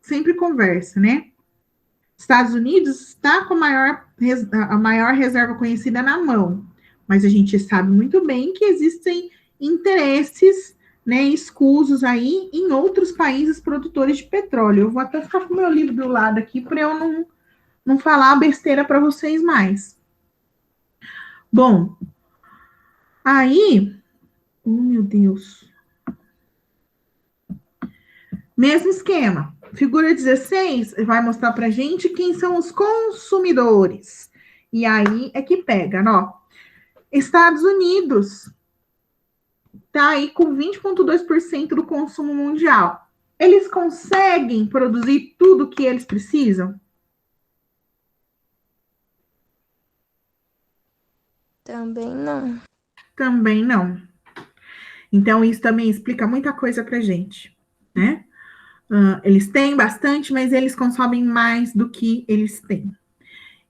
Speaker 1: sempre conversa, né? Estados Unidos está com a maior reserva conhecida na mão, mas a gente sabe muito bem que existem interesses, né, escusos aí em outros países produtores de petróleo. Eu vou até ficar com o meu livro do lado aqui para eu não falar besteira para vocês mais. Bom, aí, oh meu Deus, mesmo esquema. Figura 16 vai mostrar para gente quem são os consumidores. E aí é que pega, ó. Estados Unidos tá aí com 20,2% do consumo mundial. Eles conseguem produzir tudo que eles precisam?
Speaker 2: Também não.
Speaker 1: Também não. Então, isso também explica muita coisa pra gente, né? Eles têm bastante, mas eles consomem mais do que eles têm.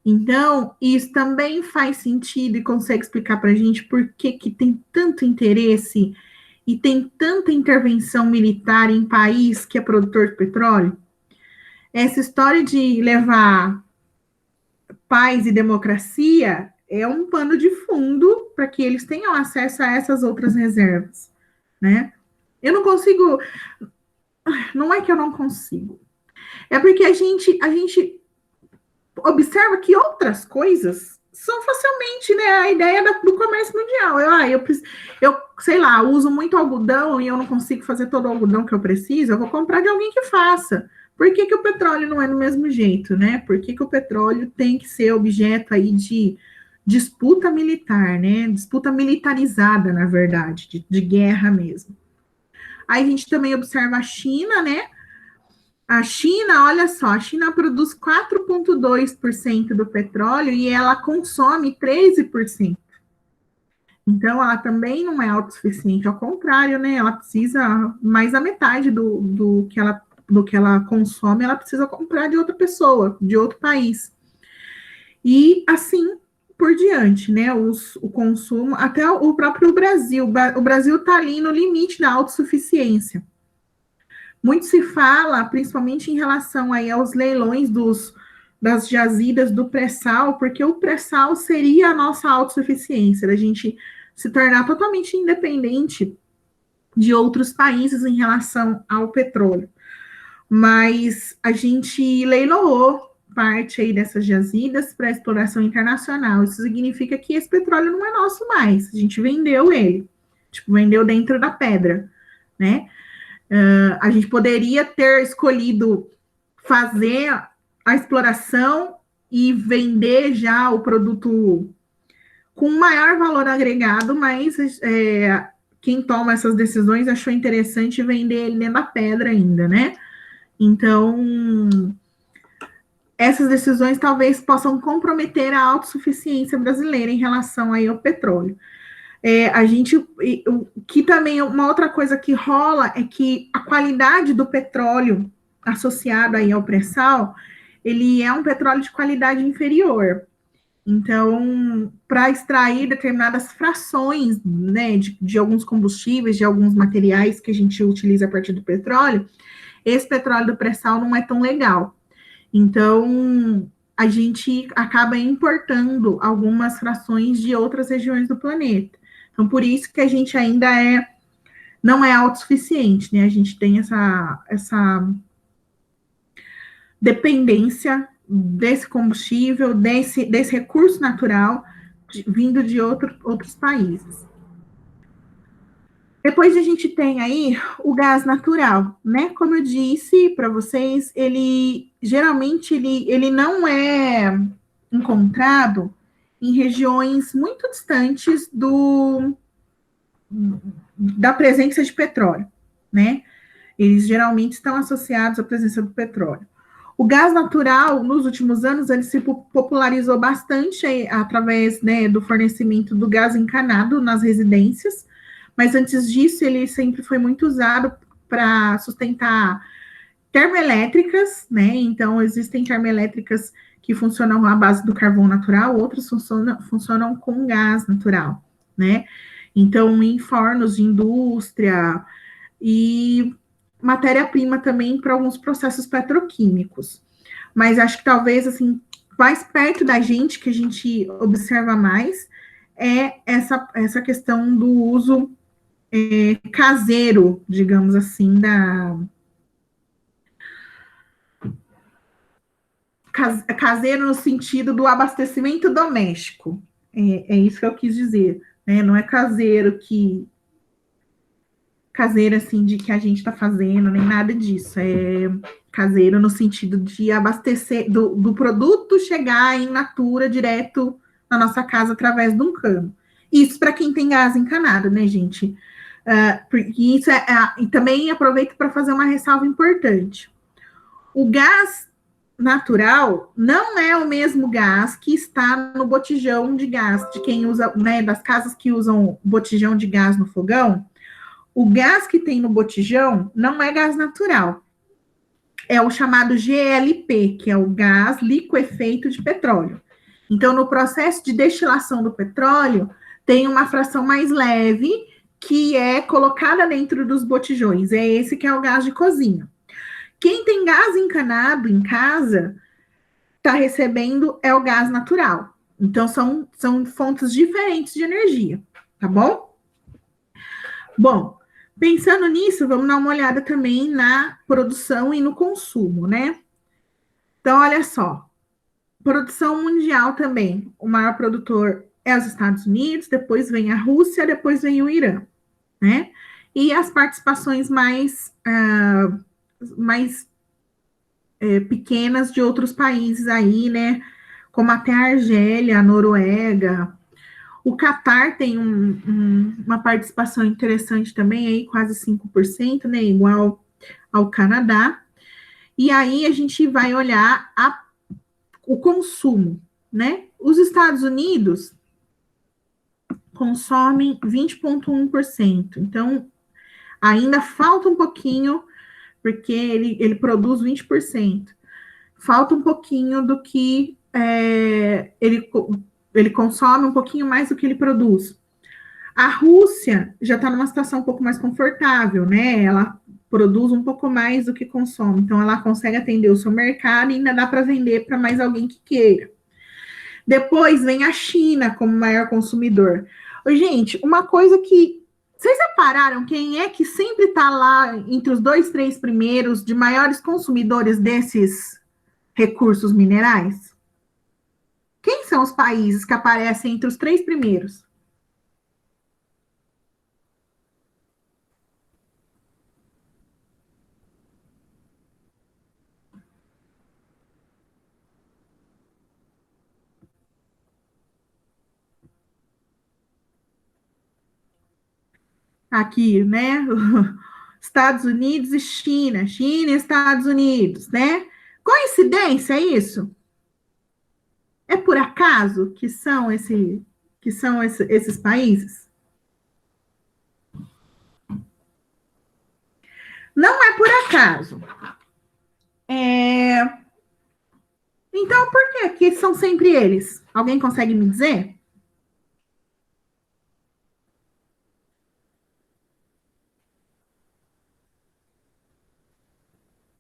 Speaker 1: Então, isso também faz sentido e consegue explicar para a gente por que tem tanto interesse e tem tanta intervenção militar em país que é produtor de petróleo. Essa história de levar paz e democracia é um pano de fundo para que eles tenham acesso a essas outras reservas, né? Eu não consigo, não é que eu não consigo, é porque a gente observa que outras coisas são facilmente, né, a ideia do comércio mundial. Eu sei lá, uso muito algodão e eu não consigo fazer todo o algodão que eu preciso, eu vou comprar de alguém que faça. Por que o petróleo não é do mesmo jeito, né? Por que o petróleo tem que ser objeto aí de disputa militar, né? Disputa militarizada, na verdade, de guerra mesmo. Aí a gente também observa a China, né? A China, olha só, a China produz 4,2% do petróleo e ela consome 13%. Então, ela também não é autossuficiente, ao contrário, né? Ela precisa mais da metade do que ela consome, ela precisa comprar de outra pessoa, de outro país. E assim por diante, né? O consumo, até o próprio Brasil. O Brasil está ali no limite da autossuficiência. Muito se fala, principalmente em relação aí aos leilões das jazidas do pré-sal, porque o pré-sal seria a nossa autossuficiência, da gente se tornar totalmente independente de outros países em relação ao petróleo. Mas a gente leiloou parte aí dessas jazidas para exploração internacional. Isso significa que esse petróleo não é nosso mais. A gente vendeu ele, vendeu dentro da pedra, né? A gente poderia ter escolhido fazer a exploração e vender já o produto com maior valor agregado, mas quem toma essas decisões achou interessante vender ele dentro da pedra ainda, né? Então, essas decisões talvez possam comprometer a autossuficiência brasileira em relação aí ao petróleo. Que também uma outra coisa que rola é que a qualidade do petróleo associado aí ao pré-sal, ele é um petróleo de qualidade inferior. Então, para extrair determinadas frações, né, de alguns combustíveis, de alguns materiais que a gente utiliza a partir do petróleo, esse petróleo do pré-sal não é tão legal. Então, a gente acaba importando algumas frações de outras regiões do planeta. Então, por isso que a gente ainda não é autossuficiente, né? A gente tem essa dependência desse combustível, desse recurso natural vindo de outros países. Depois a gente tem aí o gás natural, né? Como eu disse para vocês, ele geralmente ele não é encontrado em regiões muito distantes da presença de petróleo, né? Eles geralmente estão associados à presença do petróleo. O gás natural, nos últimos anos, ele se popularizou bastante através, né, do fornecimento do gás encanado nas residências, mas antes disso ele sempre foi muito usado para sustentar termoelétricas, né? Então, existem termoelétricas que funcionam à base do carvão natural, outras funcionam com gás natural, né? Então, em fornos de indústria e matéria-prima também para alguns processos petroquímicos. Mas acho que talvez, assim, mais perto da gente, que a gente observa mais, é essa questão do uso caseiro, digamos assim, caseiro no sentido do abastecimento doméstico. É isso que eu quis dizer, né? Não é caseiro assim de que a gente está fazendo, nem nada disso. É caseiro no sentido de abastecer, do produto chegar em natura direto na nossa casa através de um cano. Isso para quem tem gás encanado, né, gente? Porque isso e também aproveito para fazer uma ressalva importante. O gás natural não é o mesmo gás que está no botijão de gás, de quem usa, né, das casas que usam botijão de gás no fogão. O gás que tem no botijão não é gás natural. É o chamado GLP, que é o gás liquefeito de petróleo. Então, no processo de destilação do petróleo, tem uma fração mais leve que é colocada dentro dos botijões. É esse que é o gás de cozinha. Quem tem gás encanado em casa está recebendo é o gás natural. Então, são fontes diferentes de energia, tá bom? Bom, pensando nisso, vamos dar uma olhada também na produção e no consumo, né? Então, olha só, produção mundial também. O maior produtor é os Estados Unidos, depois vem a Rússia, depois vem o Irã, né? E as participações mais pequenas de outros países aí, né? Como até a Argélia, a Noruega. O Catar tem uma participação interessante também, aí quase 5%, né? Igual ao Canadá. E aí a gente vai olhar o consumo, né? Os Estados Unidos consomem 20,1%. Então, ainda falta um pouquinho, porque ele produz 20%. Falta um pouquinho do que ele consome, um pouquinho mais do que ele produz. A Rússia já está numa situação um pouco mais confortável, né? Ela produz um pouco mais do que consome, então ela consegue atender o seu mercado e ainda dá para vender para mais alguém que queira. Depois vem a China como maior consumidor. Gente, uma coisa que vocês repararam quem é que sempre está lá entre os 2, 3 primeiros de maiores consumidores desses recursos minerais? Quem são os países que aparecem entre os 3 primeiros? Aqui, né? Estados Unidos e China, China e Estados Unidos, né? Coincidência isso? É por acaso que são esses países? Não é por acaso. Então, por que são sempre eles? Alguém consegue me dizer?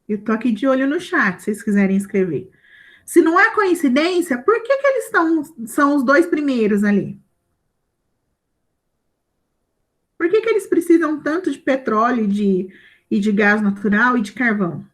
Speaker 1: Eu tô aqui de olho no chat, se vocês quiserem escrever. Se não é coincidência, por que eles são os 2 primeiros ali? Por que eles precisam tanto de petróleo e de gás natural e de carvão?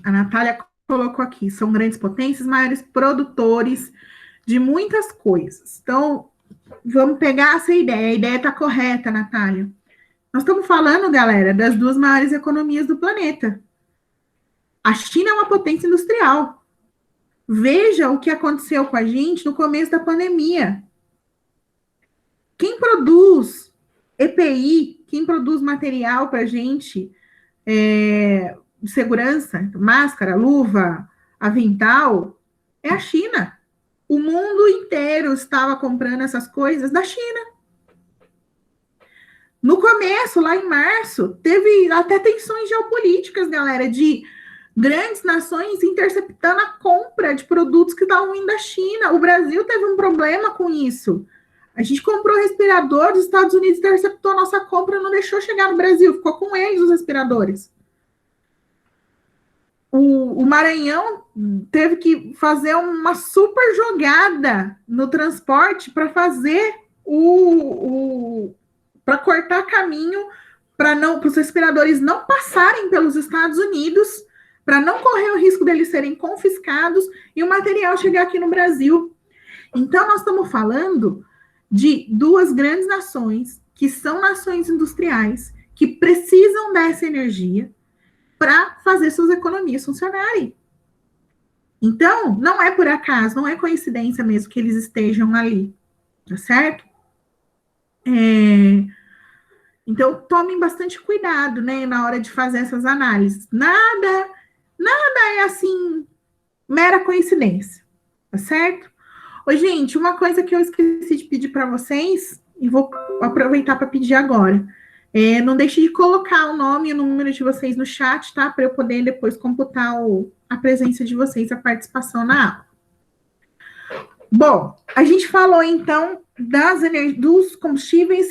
Speaker 1: A Natália colocou aqui, são grandes potências, maiores produtores de muitas coisas. Então, vamos pegar essa ideia. A ideia está correta, Natália. Nós estamos falando, galera, das 2 maiores economias do planeta. A China é uma potência industrial. Veja o que aconteceu com a gente no começo da pandemia. Quem produz EPI, quem produz material para a gente, de segurança, máscara, luva, avental, é a China. O mundo inteiro estava comprando essas coisas da China. No começo, lá em março, teve até tensões geopolíticas, galera, de grandes nações interceptando a compra de produtos que estavam vindo da China. O Brasil teve um problema com isso. A gente comprou respirador dos Estados Unidos, interceptou a nossa compra, não deixou chegar no Brasil, ficou com eles os respiradores. O Maranhão teve que fazer uma super jogada no transporte para fazer para cortar caminho para os respiradores não passarem pelos Estados Unidos, para não correr o risco deles serem confiscados e o material chegar aqui no Brasil. Então, nós estamos falando de duas grandes nações, que são nações industriais, que precisam dessa energia para fazer suas economias funcionarem. Então, não é por acaso, não é coincidência mesmo que eles estejam ali, tá certo? Então, tomem bastante cuidado, né, na hora de fazer essas análises. Nada é assim, mera coincidência, tá certo? Ô, gente, uma coisa que eu esqueci de pedir para vocês, e vou aproveitar para pedir agora. Não deixe de colocar o nome e o número de vocês no chat, tá? Para eu poder depois computar a presença de vocês, a participação na aula. Bom, a gente falou, então, dos combustíveis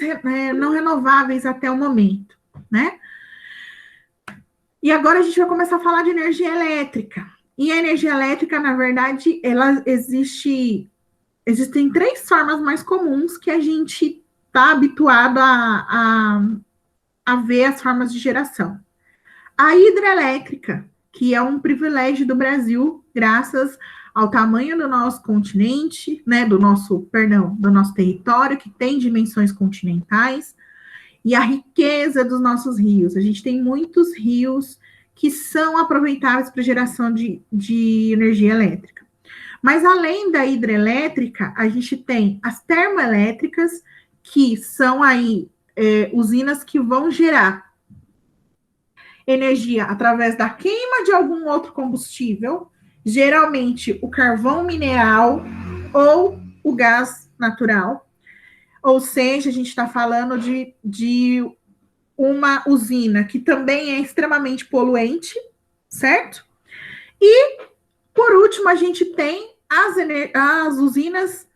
Speaker 1: não renováveis até o momento, né? E agora a gente vai começar a falar de energia elétrica. E a energia elétrica, na verdade, existem 3 formas mais comuns que a gente está habituado a ver as formas de geração. A hidrelétrica, que é um privilégio do Brasil, graças ao tamanho do nosso continente, né, do nosso território, que tem dimensões continentais, e a riqueza dos nossos rios. A gente tem muitos rios que são aproveitáveis para geração de energia elétrica. Mas além da hidrelétrica, a gente tem as termoelétricas, que são aí usinas que vão gerar energia através da queima de algum outro combustível, geralmente o carvão mineral ou o gás natural. Ou seja, a gente está falando de uma usina que também é extremamente poluente, certo? E, por último, a gente tem as usinas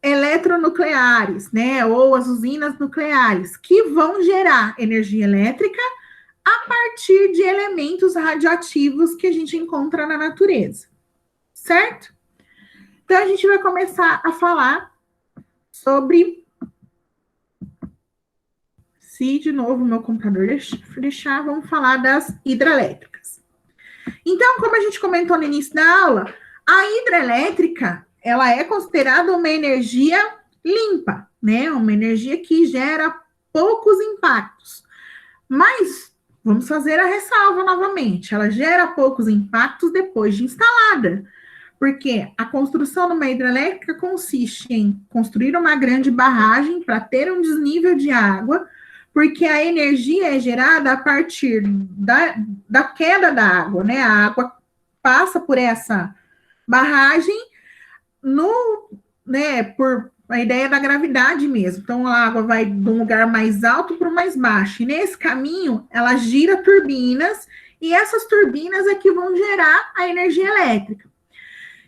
Speaker 1: eletronucleares, né? Ou as usinas nucleares, que vão gerar energia elétrica a partir de elementos radioativos que a gente encontra na natureza, certo? Então, a gente vai começar a falar sobre... Se, de novo, meu computador deixar, vamos falar das hidrelétricas. Então, como a gente comentou no início da aula, a hidrelétrica, ela é considerada uma energia limpa, né? Uma energia que gera poucos impactos. Mas, vamos fazer a ressalva novamente, ela gera poucos impactos depois de instalada. Porque a construção de uma hidrelétrica consiste em construir uma grande barragem para ter um desnível de água, porque a energia é gerada a partir da queda da água, né? A água passa por essa barragem por a ideia da gravidade mesmo. Então, a água vai de um lugar mais alto para o mais baixo. E nesse caminho, ela gira turbinas, e essas turbinas é que vão gerar a energia elétrica.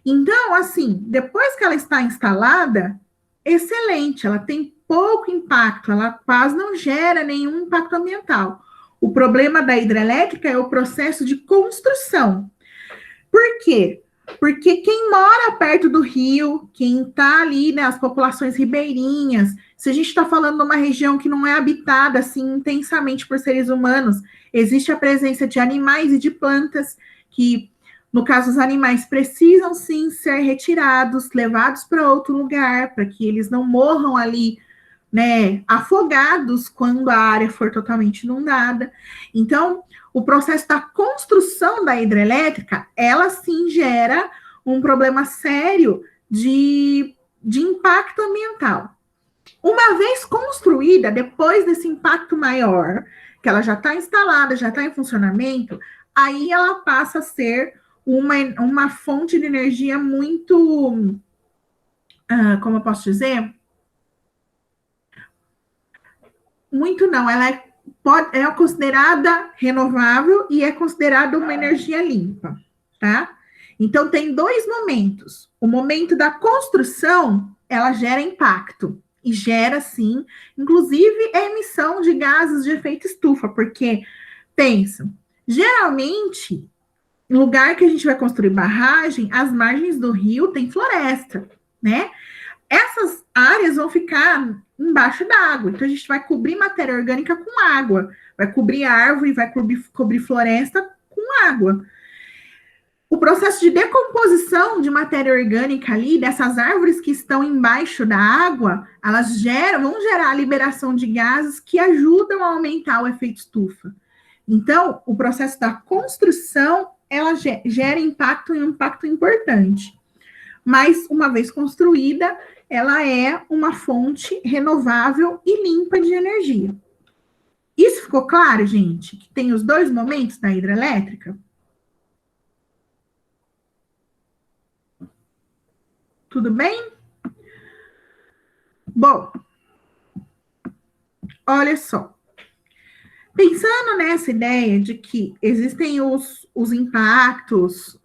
Speaker 1: Então, assim, depois que ela está instalada, excelente, ela tem pouco impacto, ela quase não gera nenhum impacto ambiental. O problema da hidrelétrica é o processo de construção. Por quê? Porque quem mora perto do rio, quem está ali, né, as populações ribeirinhas, se a gente está falando de uma região que não é habitada assim intensamente por seres humanos, existe a presença de animais e de plantas que, no caso, os animais precisam sim ser retirados, levados para outro lugar, para que eles não morram ali, né, afogados quando a área for totalmente inundada. Então, o processo da construção da hidrelétrica, ela sim gera um problema sério de impacto ambiental. Uma vez construída, depois desse impacto maior, que ela já está instalada, já está em funcionamento, aí ela passa a ser uma fonte de energia muito, como eu posso dizer? Muito não, ela é considerada renovável e é considerada uma energia limpa, tá? Então, tem dois momentos. O momento da construção, ela gera impacto. E gera, sim, inclusive, a emissão de gases de efeito estufa, porque, pensa, geralmente, no lugar que a gente vai construir barragem, as margens do rio tem floresta, né? Essas áreas vão ficar embaixo d'água. Então, a gente vai cobrir matéria orgânica com água, vai cobrir árvore, vai cobrir floresta com água. O processo de decomposição de matéria orgânica ali, dessas árvores que estão embaixo da água, elas vão gerar a liberação de gases que ajudam a aumentar o efeito estufa. Então, o processo da construção, ela gera impacto e um impacto importante. Mas, uma vez construída, ela é uma fonte renovável e limpa de energia. Isso ficou claro, gente? Que tem os dois momentos da hidrelétrica? Tudo bem? Bom, olha só. Pensando nessa ideia de que existem os impactos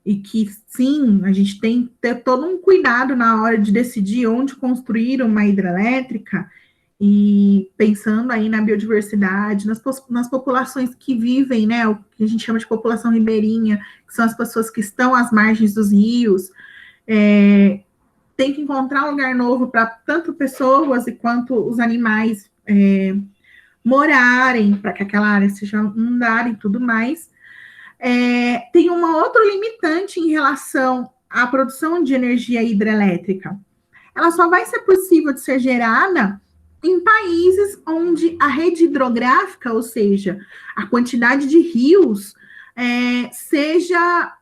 Speaker 1: e que, sim, a gente tem que ter todo um cuidado na hora de decidir onde construir uma hidrelétrica e pensando aí na biodiversidade, nas populações que vivem, né, o que a gente chama de população ribeirinha, que são as pessoas que estão às margens dos rios, tem que encontrar um lugar novo para tanto pessoas quanto os animais morarem, para que aquela área seja inundada e tudo mais. Tem uma outra limitante em relação à produção de energia hidrelétrica. Ela só vai ser possível de ser gerada em países onde a rede hidrográfica, ou seja, a quantidade de rios, seja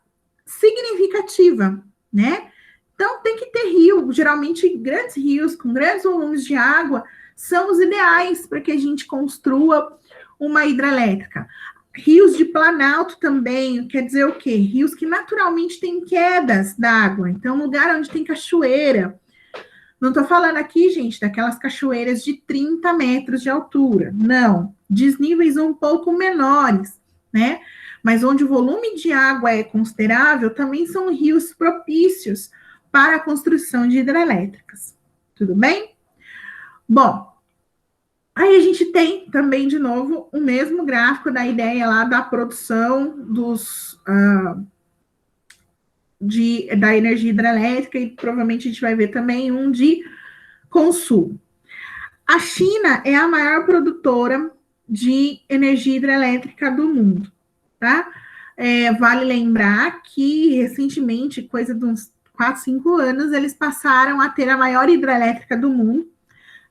Speaker 1: significativa, né? Então, tem que ter rio, geralmente grandes rios com grandes volumes de água são os ideais para que a gente construa uma hidrelétrica. Rios de planalto também, quer dizer o quê? Rios que naturalmente têm quedas d'água, então lugar onde tem cachoeira. Não estou falando aqui, gente, daquelas cachoeiras de 30 metros de altura, não, desníveis um pouco menores, né? Mas onde o volume de água é considerável, também são rios propícios para a construção de hidrelétricas. Tudo bem? Bom, aí a gente tem também, de novo, o mesmo gráfico da ideia lá da produção da energia hidrelétrica e provavelmente a gente vai ver também um de consumo. A China é a maior produtora de energia hidrelétrica do mundo, tá? Vale lembrar que, recentemente, coisa de uns 4, 5 anos, eles passaram a ter a maior hidrelétrica do mundo,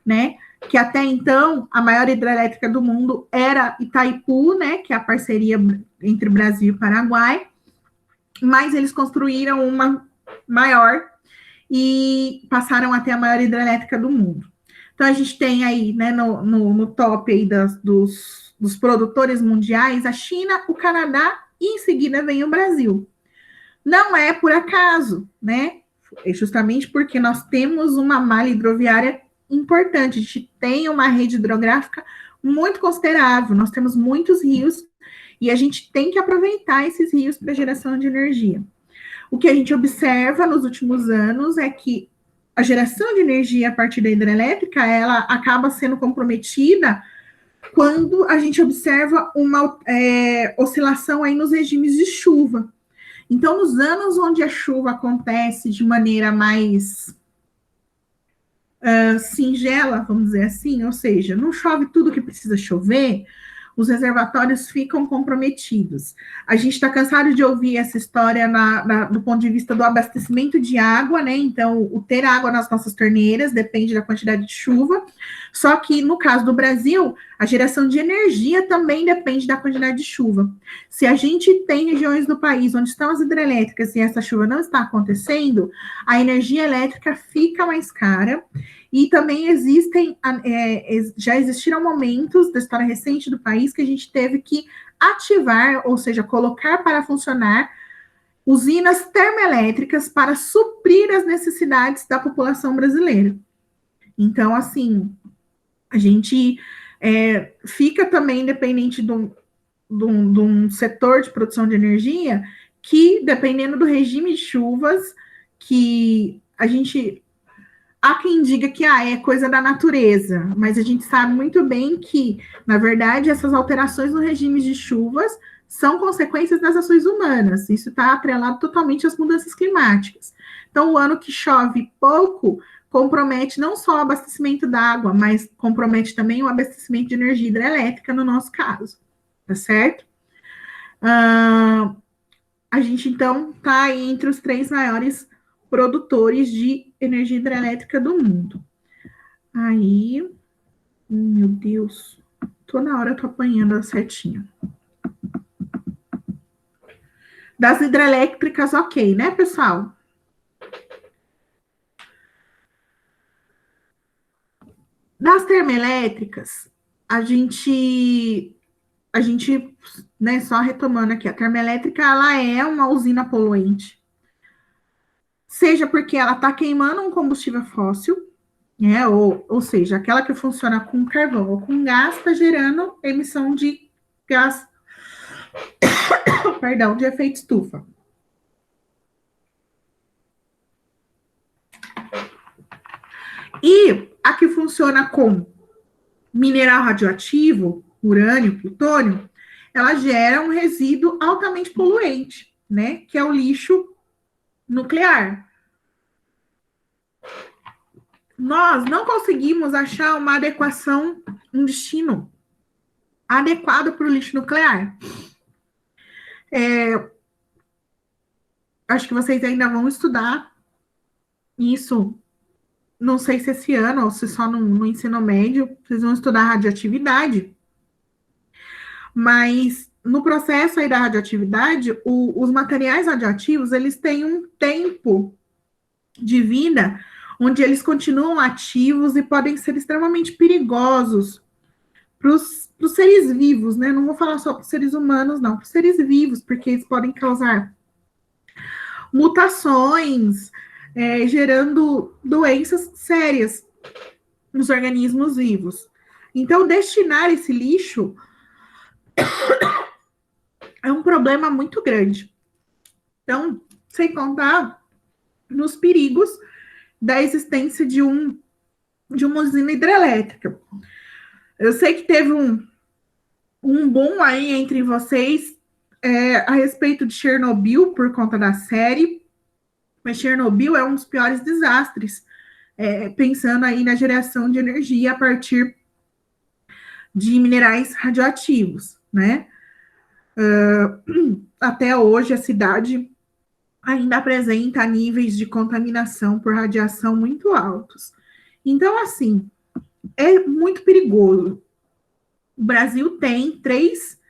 Speaker 1: né? Que até então, a maior hidrelétrica do mundo era Itaipu, né? Que é a parceria entre Brasil e Paraguai, mas eles construíram uma maior e passaram a ter a maior hidrelétrica do mundo. Então, a gente tem aí, né, no top aí dos produtores mundiais, a China, o Canadá e, em seguida, vem o Brasil. Não é por acaso, né? É justamente porque nós temos uma malha hidroviária importante, a gente tem uma rede hidrográfica muito considerável, nós temos muitos rios e a gente tem que aproveitar esses rios para geração de energia. O que a gente observa nos últimos anos é que a geração de energia a partir da hidrelétrica, ela acaba sendo comprometida quando a gente observa uma oscilação aí nos regimes de chuva. Então, nos anos onde a chuva acontece de maneira mais singela, vamos dizer assim, ou seja, não chove tudo que precisa chover, os reservatórios ficam comprometidos. A gente está cansado de ouvir essa história do ponto de vista do abastecimento de água, né? Então, o ter água nas nossas torneiras depende da quantidade de chuva, Só que, no caso do Brasil, a geração de energia também depende da quantidade de chuva. Se a gente tem regiões do país onde estão as hidrelétricas e essa chuva não está acontecendo, a energia elétrica fica mais cara. E também já existiram momentos da história recente do país que a gente teve que ativar, ou seja, colocar para funcionar usinas termoelétricas para suprir as necessidades da população brasileira. Então, assim, a gente fica também dependente de um setor de produção de energia que, dependendo do regime de chuvas, que a gente... Há quem diga que é coisa da natureza, mas a gente sabe muito bem que, na verdade, essas alterações no regime de chuvas são consequências das ações humanas. Isso está atrelado totalmente às mudanças climáticas. Então, o ano que chove pouco compromete não só o abastecimento d'água, mas compromete também o abastecimento de energia hidrelétrica, no nosso caso. Tá certo? A gente, então, está entre os 3 maiores produtores de energia hidrelétrica do mundo. Aí, meu Deus, toda hora eu tô apanhando certinho. Das hidrelétricas, ok, né, pessoal? Das termoelétricas, a gente, né, só retomando aqui, a termoelétrica, ela é uma usina poluente. Seja porque ela está queimando um combustível fóssil, né, ou seja, aquela que funciona com carvão ou com gás, está gerando emissão de gás, perdão, de efeito estufa. E a que funciona com mineral radioativo, urânio, plutônio, ela gera um resíduo altamente poluente, né, que é o lixo nuclear. Nós não conseguimos achar uma adequação, um destino adequado para o lixo nuclear. Acho que vocês ainda vão estudar isso, não sei se esse ano ou se só no ensino médio, vocês vão estudar radioatividade. Mas no processo aí da radioatividade, os materiais radioativos, eles têm um tempo de vida onde eles continuam ativos e podem ser extremamente perigosos para os seres vivos, né? Não vou falar só para os seres humanos, não, para os seres vivos, porque eles podem causar mutações, gerando doenças sérias nos organismos vivos. Então, destinar esse lixo é um problema muito grande. Então, sem contar nos perigos da existência de uma usina hidrelétrica. Eu sei que teve um boom aí entre vocês a respeito de Chernobyl por conta da série, mas Chernobyl é um dos piores desastres, pensando aí na geração de energia a partir de minerais radioativos, né? Até hoje a cidade ainda apresenta níveis de contaminação por radiação muito altos. Então, assim, é muito perigoso. O Brasil tem 3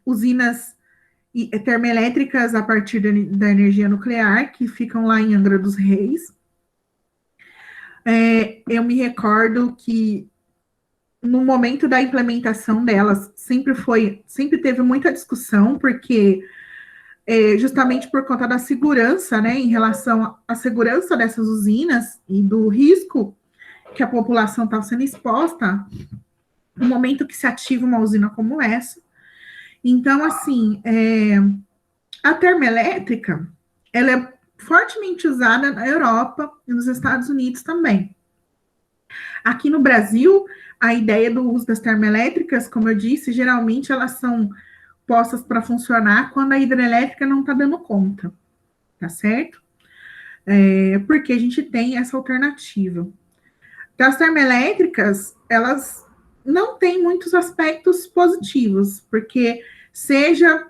Speaker 1: usinas termoelétricas a partir da energia nuclear, que ficam lá em Angra dos Reis. Eu me recordo que no momento da implementação delas, sempre teve muita discussão, porque justamente por conta da segurança, né, em relação à segurança dessas usinas e do risco que a população estava sendo exposta no momento que se ativa uma usina como essa. Então, assim, a termoelétrica, ela é fortemente usada na Europa e nos Estados Unidos também. Aqui no Brasil, a ideia do uso das termoelétricas, como eu disse, geralmente elas são postas para funcionar quando a hidrelétrica não está dando conta, tá certo? Porque a gente tem essa alternativa. Então, as termoelétricas, elas não têm muitos aspectos positivos, porque seja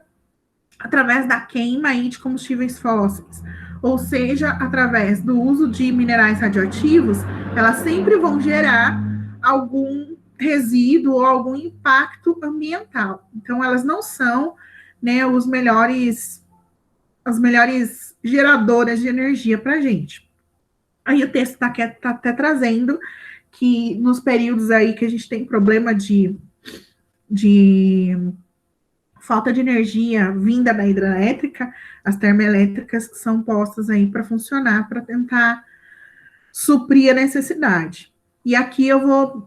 Speaker 1: através da queima aí de combustíveis fósseis, ou seja, através do uso de minerais radioativos, elas sempre vão gerar algum resíduo ou algum impacto ambiental. Então, elas não são, né, as melhores geradoras de energia para a gente. Aí o texto está até trazendo que nos períodos aí que a gente tem problema de falta de energia vinda da hidrelétrica, as termoelétricas são postas aí para funcionar, para tentar suprir a necessidade. E aqui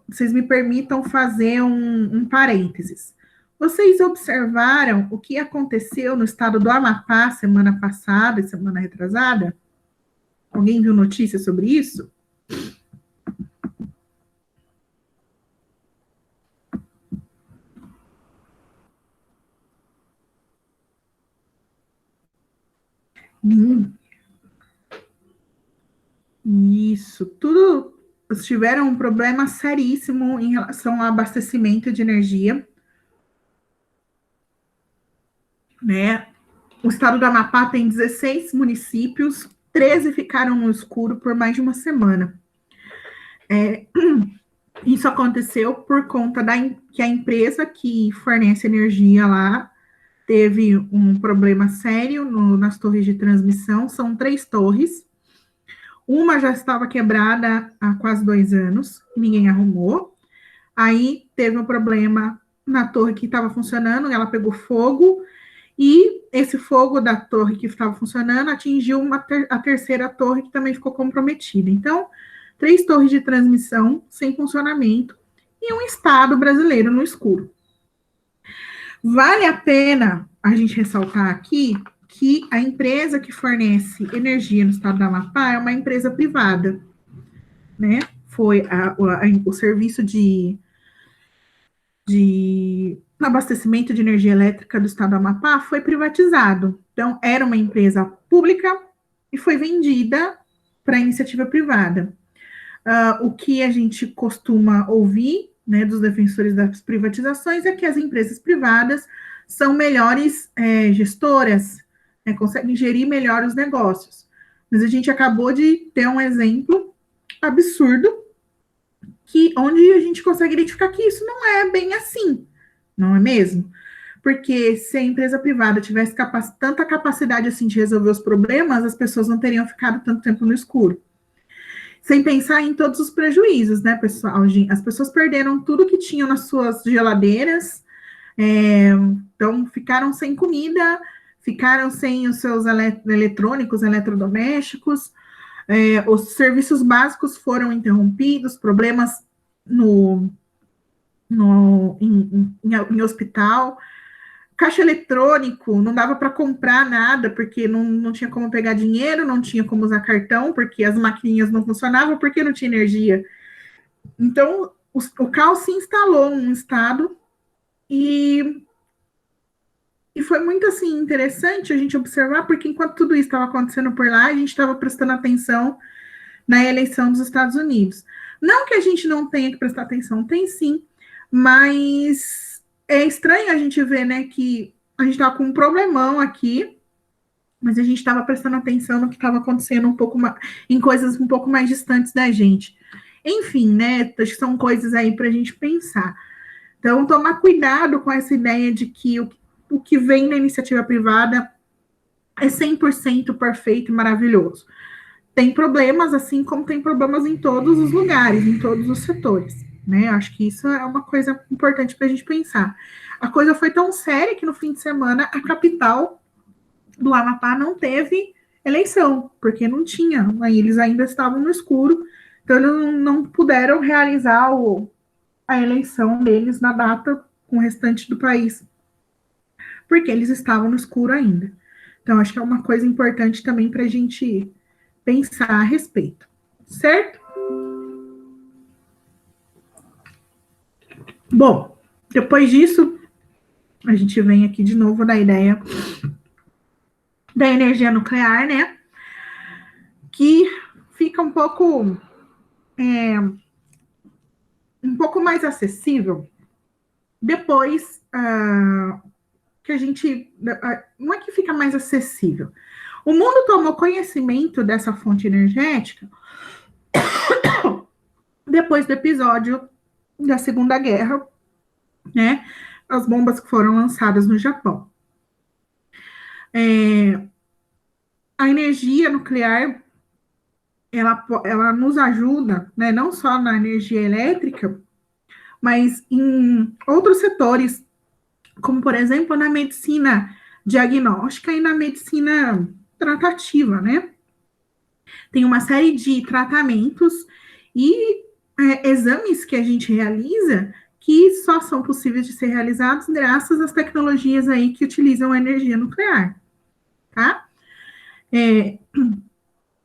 Speaker 1: vocês me permitam fazer um parênteses. Vocês observaram o que aconteceu no estado do Amapá semana passada e semana retrasada? Alguém viu notícia sobre isso? Isso, tudo tiveram um problema seríssimo em relação ao abastecimento de energia, né? O estado do Amapá tem 16 municípios, 13 ficaram no escuro por mais de uma semana. Isso aconteceu por conta que a empresa que fornece energia lá teve um problema sério nas torres de transmissão, são 3 torres. Uma já estava quebrada há quase 2 anos, ninguém arrumou. Aí teve um problema na torre que estava funcionando, ela pegou fogo, e esse fogo da torre que estava funcionando atingiu a terceira torre, que também ficou comprometida. Então, 3 torres de transmissão sem funcionamento e um estado brasileiro no escuro. Vale a pena a gente ressaltar aqui que a empresa que fornece energia no estado do Amapá é uma empresa privada, né? Foi o serviço de abastecimento de energia elétrica do estado do Amapá foi privatizado. Então, era uma empresa pública e foi vendida para iniciativa privada. O que a gente costuma ouvir, né, dos defensores das privatizações é que as empresas privadas são melhores gestoras, né, conseguem gerir melhor os negócios. Mas a gente acabou de ter um exemplo absurdo, onde a gente consegue identificar que isso não é bem assim, não é mesmo? Porque se a empresa privada tivesse tanta capacidade assim de resolver os problemas, as pessoas não teriam ficado tanto tempo no escuro. Sem pensar em todos os prejuízos, né, pessoal? As pessoas perderam tudo que tinham nas suas geladeiras, então ficaram sem comida, ficaram sem os seus eletrônicos, eletrodomésticos, os serviços básicos foram interrompidos, problemas em hospital, caixa eletrônico, não dava para comprar nada, porque não tinha como pegar dinheiro, não tinha como usar cartão, porque as maquininhas não funcionavam, porque não tinha energia. Então, o caos se instalou num estado e foi muito, assim, interessante a gente observar, porque enquanto tudo isso estava acontecendo por lá, a gente estava prestando atenção na eleição dos Estados Unidos. Não que a gente não tenha que prestar atenção, tem sim, mas é estranho a gente ver, né, que a gente estava com um problemão aqui, mas a gente estava prestando atenção no que estava acontecendo um pouco mais, em coisas um pouco mais distantes da gente. Enfim, né, acho que são coisas aí para a gente pensar. Então, tomar cuidado com essa ideia de que o que vem na iniciativa privada é 100% perfeito e maravilhoso. Tem problemas, assim como tem problemas em todos os lugares, em todos os setores, né? Acho que isso é uma coisa importante para a gente pensar. A coisa foi tão séria que no fim de semana a capital do Amapá não teve eleição, porque não tinha, aí eles ainda estavam no escuro, então eles não puderam realizar a eleição deles na data com o restante do país, porque eles estavam no escuro ainda. Então, acho que é uma coisa importante também para a gente pensar a respeito, certo? Bom, depois disso, a gente vem aqui de novo na ideia da energia nuclear, né? Que fica um pouco mais acessível depois que a gente... não é que fica mais acessível. O mundo tomou conhecimento dessa fonte energética depois do episódio da Segunda Guerra, né? As bombas que foram lançadas no Japão. A energia nuclear, ela nos ajuda, né? Não só na energia elétrica, mas em outros setores, como, por exemplo, na medicina diagnóstica e na medicina tratativa, né? Tem uma série de tratamentos e exames que a gente realiza que só são possíveis de ser realizados graças às tecnologias aí que utilizam a energia nuclear, tá?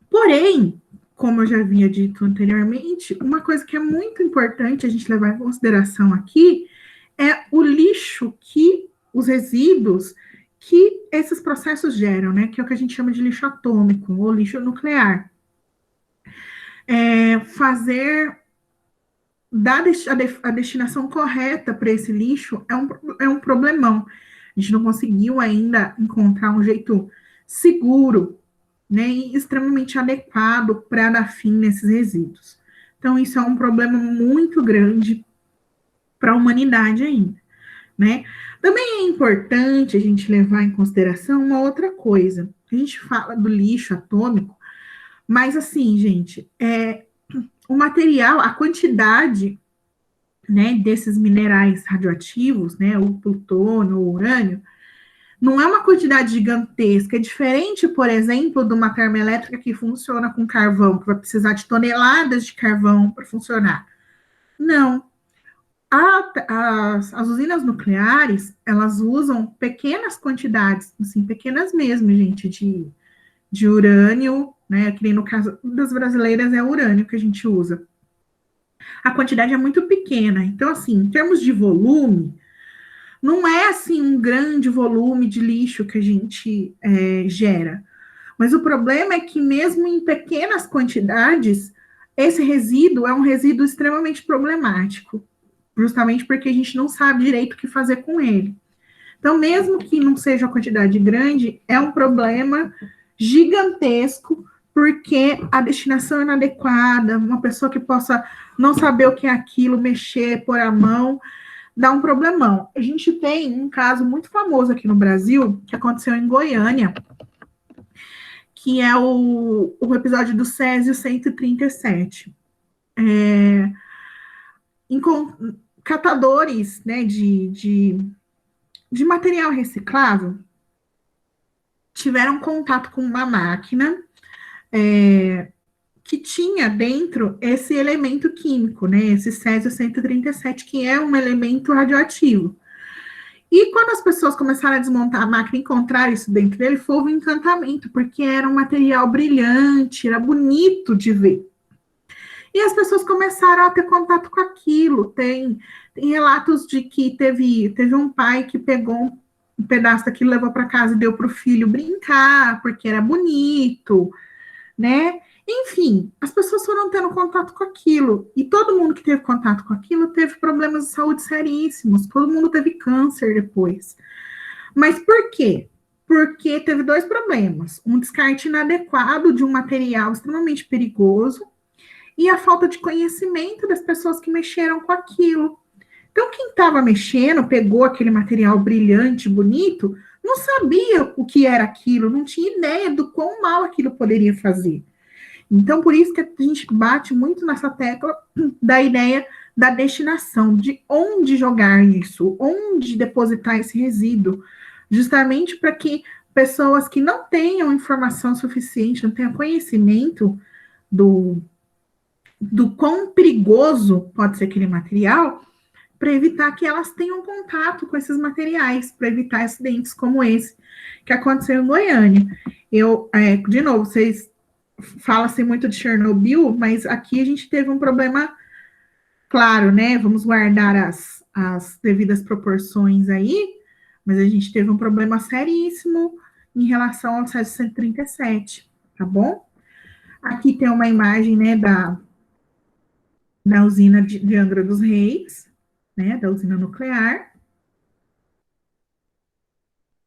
Speaker 1: Porém, como eu já havia dito anteriormente, uma coisa que é muito importante a gente levar em consideração aqui é o lixo os resíduos que esses processos geram, né? Que é o que a gente chama de lixo atômico ou lixo nuclear. Fazer a destinação correta para esse lixo é um problemão. A gente não conseguiu ainda encontrar um jeito seguro, né, e extremamente adequado para dar fim nesses resíduos. Então, isso é um problema muito grande para a humanidade ainda, né? Também é importante a gente levar em consideração uma outra coisa. A gente fala do lixo atômico, mas assim, gente, o material, a quantidade, né, desses minerais radioativos, né, o plutônio, o urânio, não é uma quantidade gigantesca, é diferente, por exemplo, de uma termoelétrica que funciona com carvão, que vai precisar de toneladas de carvão para funcionar. Não. As usinas nucleares, elas usam pequenas quantidades, assim, pequenas mesmo, gente, de urânio, né, que nem no caso das brasileiras é urânio que a gente usa. A quantidade é muito pequena, então, assim, em termos de volume, não é assim um grande volume de lixo que a gente gera. Mas o problema é que mesmo em pequenas quantidades, esse resíduo é um resíduo extremamente problemático, justamente porque a gente não sabe direito o que fazer com ele. Então, mesmo que não seja uma quantidade grande, é um problema gigantesco, porque a destinação é inadequada, uma pessoa que possa não saber o que é aquilo, mexer, pôr a mão, dá um problemão. A gente tem um caso muito famoso aqui no Brasil, que aconteceu em Goiânia, que é o episódio do Césio 137. Catadores, né, de material reciclável tiveram contato com uma máquina que tinha dentro esse elemento químico, né, esse Césio 137, que é um elemento radioativo. E quando as pessoas começaram a desmontar a máquina e encontrar isso dentro dele, foi um encantamento, porque era um material brilhante, era bonito de ver. E as pessoas começaram a ter contato com aquilo. Tem relatos de que teve um pai que pegou um pedaço daquilo, levou para casa e deu para o filho brincar, porque era bonito, né? Enfim, as pessoas foram tendo contato com aquilo. E todo mundo que teve contato com aquilo teve problemas de saúde seríssimos. Todo mundo teve câncer depois. Mas por quê? Porque teve dois problemas. Um descarte inadequado de um material extremamente perigoso e a falta de conhecimento das pessoas que mexeram com aquilo. Então, quem estava mexendo, pegou aquele material brilhante, bonito, não sabia o que era aquilo, não tinha ideia do quão mal aquilo poderia fazer. Então, por isso que a gente bate muito nessa tecla da ideia da destinação, de onde jogar isso, onde depositar esse resíduo, justamente para que pessoas que não tenham informação suficiente, não tenham conhecimento do quão perigoso pode ser aquele material, para evitar que elas tenham contato com esses materiais, para evitar acidentes como esse que aconteceu em Goiânia. De novo, vocês falam-se muito de Chernobyl, mas aqui a gente teve um problema, claro, né? Vamos guardar as devidas proporções aí, mas a gente teve um problema seríssimo em relação ao Césio 137, tá bom? Aqui tem uma imagem, né, da usina de Angra dos Reis, né, da usina nuclear.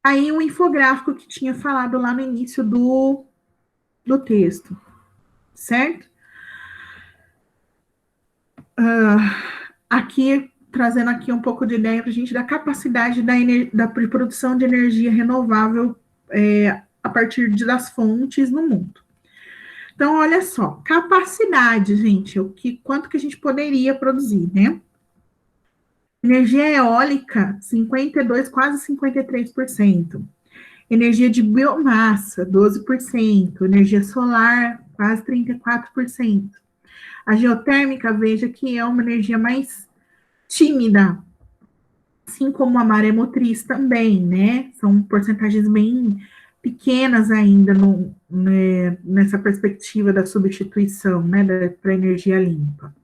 Speaker 1: Aí um infográfico que tinha falado lá no início do texto, certo? aqui, trazendo aqui um pouco de ideia para a gente da capacidade da produção de energia renovável a partir das fontes no mundo. Então, olha só, capacidade, gente, quanto que a gente poderia produzir, né? Energia eólica, 52%, quase 53%. Energia de biomassa, 12%. Energia solar, quase 34%. A geotérmica, veja que é uma energia mais tímida, assim como a maremotriz também, né? São porcentagens bem pequenas ainda nessa perspectiva da substituição, né, para energia limpa.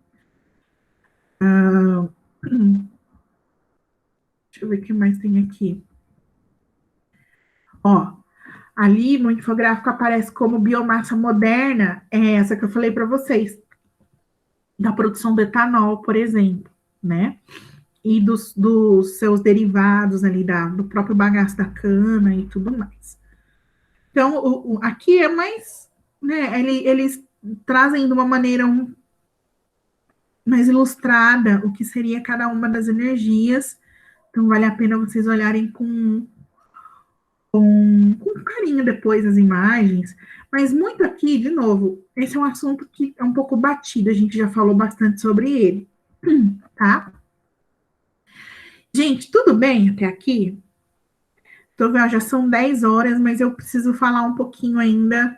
Speaker 1: Deixa eu ver o que mais tem aqui. Ó, ali no infográfico aparece como biomassa moderna, essa que eu falei para vocês, da produção do etanol, por exemplo, né? E dos seus derivados ali, do próprio bagaço da cana e tudo mais. Então, aqui é mais, né, eles trazem de uma maneira mais ilustrada o que seria cada uma das energias. Então, vale a pena vocês olharem com carinho depois as imagens. Mas muito aqui, de novo, esse é um assunto que é um pouco batido, a gente já falou bastante sobre ele, tá? Gente, tudo bem até aqui? Então, já são 10 horas, mas eu preciso falar um pouquinho ainda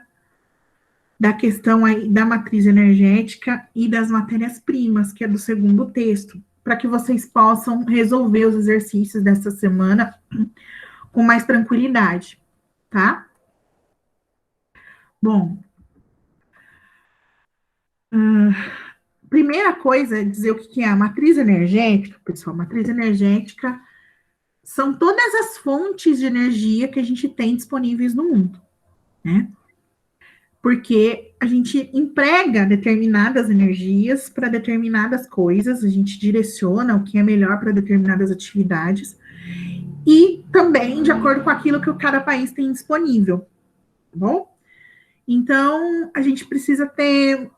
Speaker 1: da questão aí da matriz energética e das matérias-primas, que é do segundo texto, para que vocês possam resolver os exercícios dessa semana com mais tranquilidade, tá? Bom, primeira coisa é dizer o que é a matriz energética, pessoal. Matriz energética são todas as fontes de energia que a gente tem disponíveis no mundo, né? Porque a gente emprega determinadas energias para determinadas coisas, a gente direciona o que é melhor para determinadas atividades, e também de acordo com aquilo que cada país tem disponível, tá bom? Então, a gente precisa ter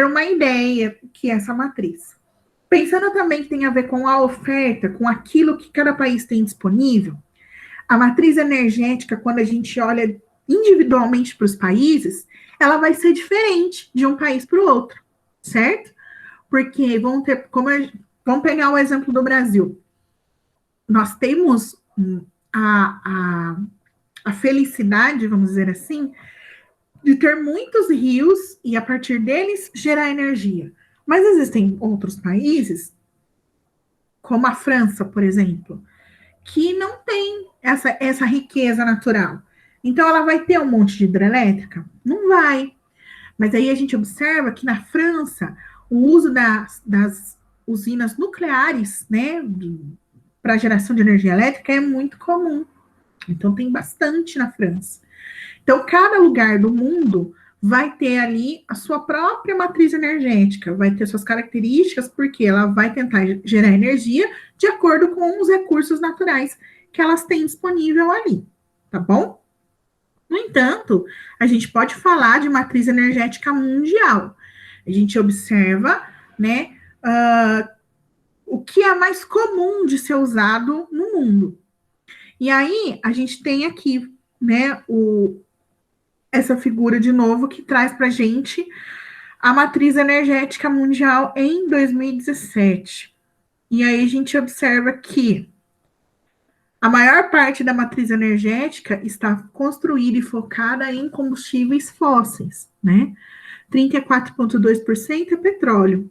Speaker 1: uma ideia que é essa matriz. Pensando também que tem a ver com a oferta, com aquilo que cada país tem disponível, a matriz energética, quando a gente olha individualmente para os países, ela vai ser diferente de um país para o outro, certo? Porque vamos pegar o exemplo do Brasil. Nós temos a felicidade, vamos dizer assim, de ter muitos rios e, a partir deles, gerar energia. Mas existem outros países, como a França, por exemplo, que não tem essa riqueza natural. Então, ela vai ter um monte de hidrelétrica? Não vai. Mas aí a gente observa que na França, o uso das usinas nucleares, né, para geração de energia elétrica é muito comum. Então, tem bastante na França. Então, cada lugar do mundo vai ter ali a sua própria matriz energética, vai ter suas características, porque ela vai tentar gerar energia de acordo com os recursos naturais que elas têm disponível ali, tá bom? No entanto, a gente pode falar de matriz energética mundial. A gente observa, né, o que é mais comum de ser usado no mundo. E aí, a gente tem aqui, né, essa figura de novo que traz para a gente a matriz energética mundial em 2017. E aí a gente observa que a maior parte da matriz energética está construída e focada em combustíveis fósseis, né? 34,2% é petróleo,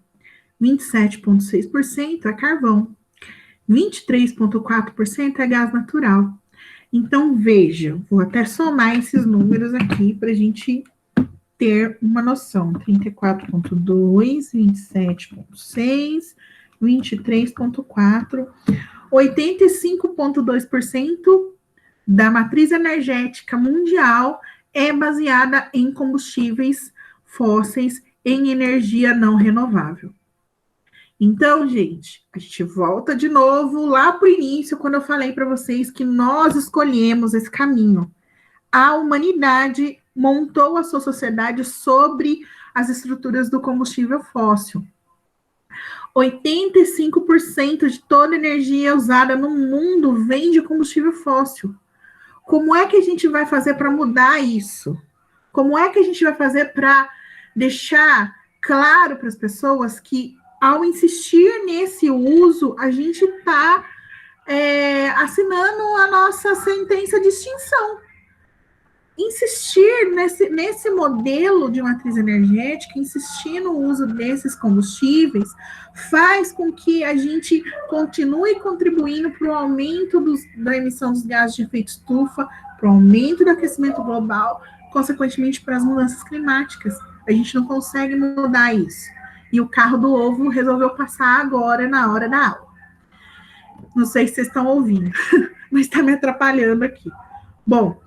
Speaker 1: 27,6% é carvão, 23,4% é gás natural. Então, veja, vou até somar esses números aqui para a gente ter uma noção. 34,2, 27,6, 23,4, 85,2% da matriz energética mundial é baseada em combustíveis fósseis em energia não renovável. Então, gente, a gente volta de novo lá para o início, quando eu falei para vocês que nós escolhemos esse caminho. A humanidade montou a sua sociedade sobre as estruturas do combustível fóssil. 85% de toda energia usada no mundo vem de combustível fóssil. Como é que a gente vai fazer para mudar isso? Como é que a gente vai fazer para deixar claro para as pessoas que, ao insistir nesse uso, a gente está assinando a nossa sentença de extinção? Insistir nesse modelo de matriz energética, insistir no uso desses combustíveis, faz com que a gente continue contribuindo para o aumento da emissão dos gases de efeito estufa, para o aumento do aquecimento global, consequentemente para as mudanças climáticas. A gente não consegue mudar isso. E o carro do ovo resolveu passar agora na hora da aula. Não sei se vocês estão ouvindo, mas está me atrapalhando aqui. Bom,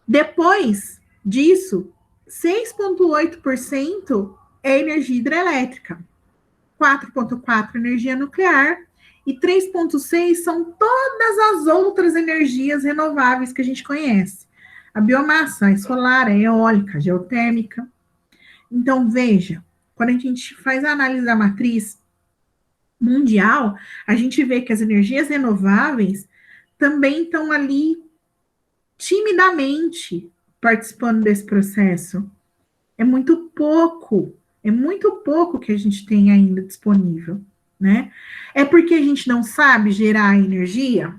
Speaker 1: depois disso, 6,8% é energia hidrelétrica, 4,4% energia nuclear e 3,6% são todas as outras energias renováveis que a gente conhece. A biomassa, a solar, a eólica, a geotérmica. Então, veja, quando a gente faz a análise da matriz mundial, a gente vê que as energias renováveis também estão ali timidamente participando desse processo. É muito pouco que a gente tem ainda disponível, né? É porque a gente não sabe gerar energia?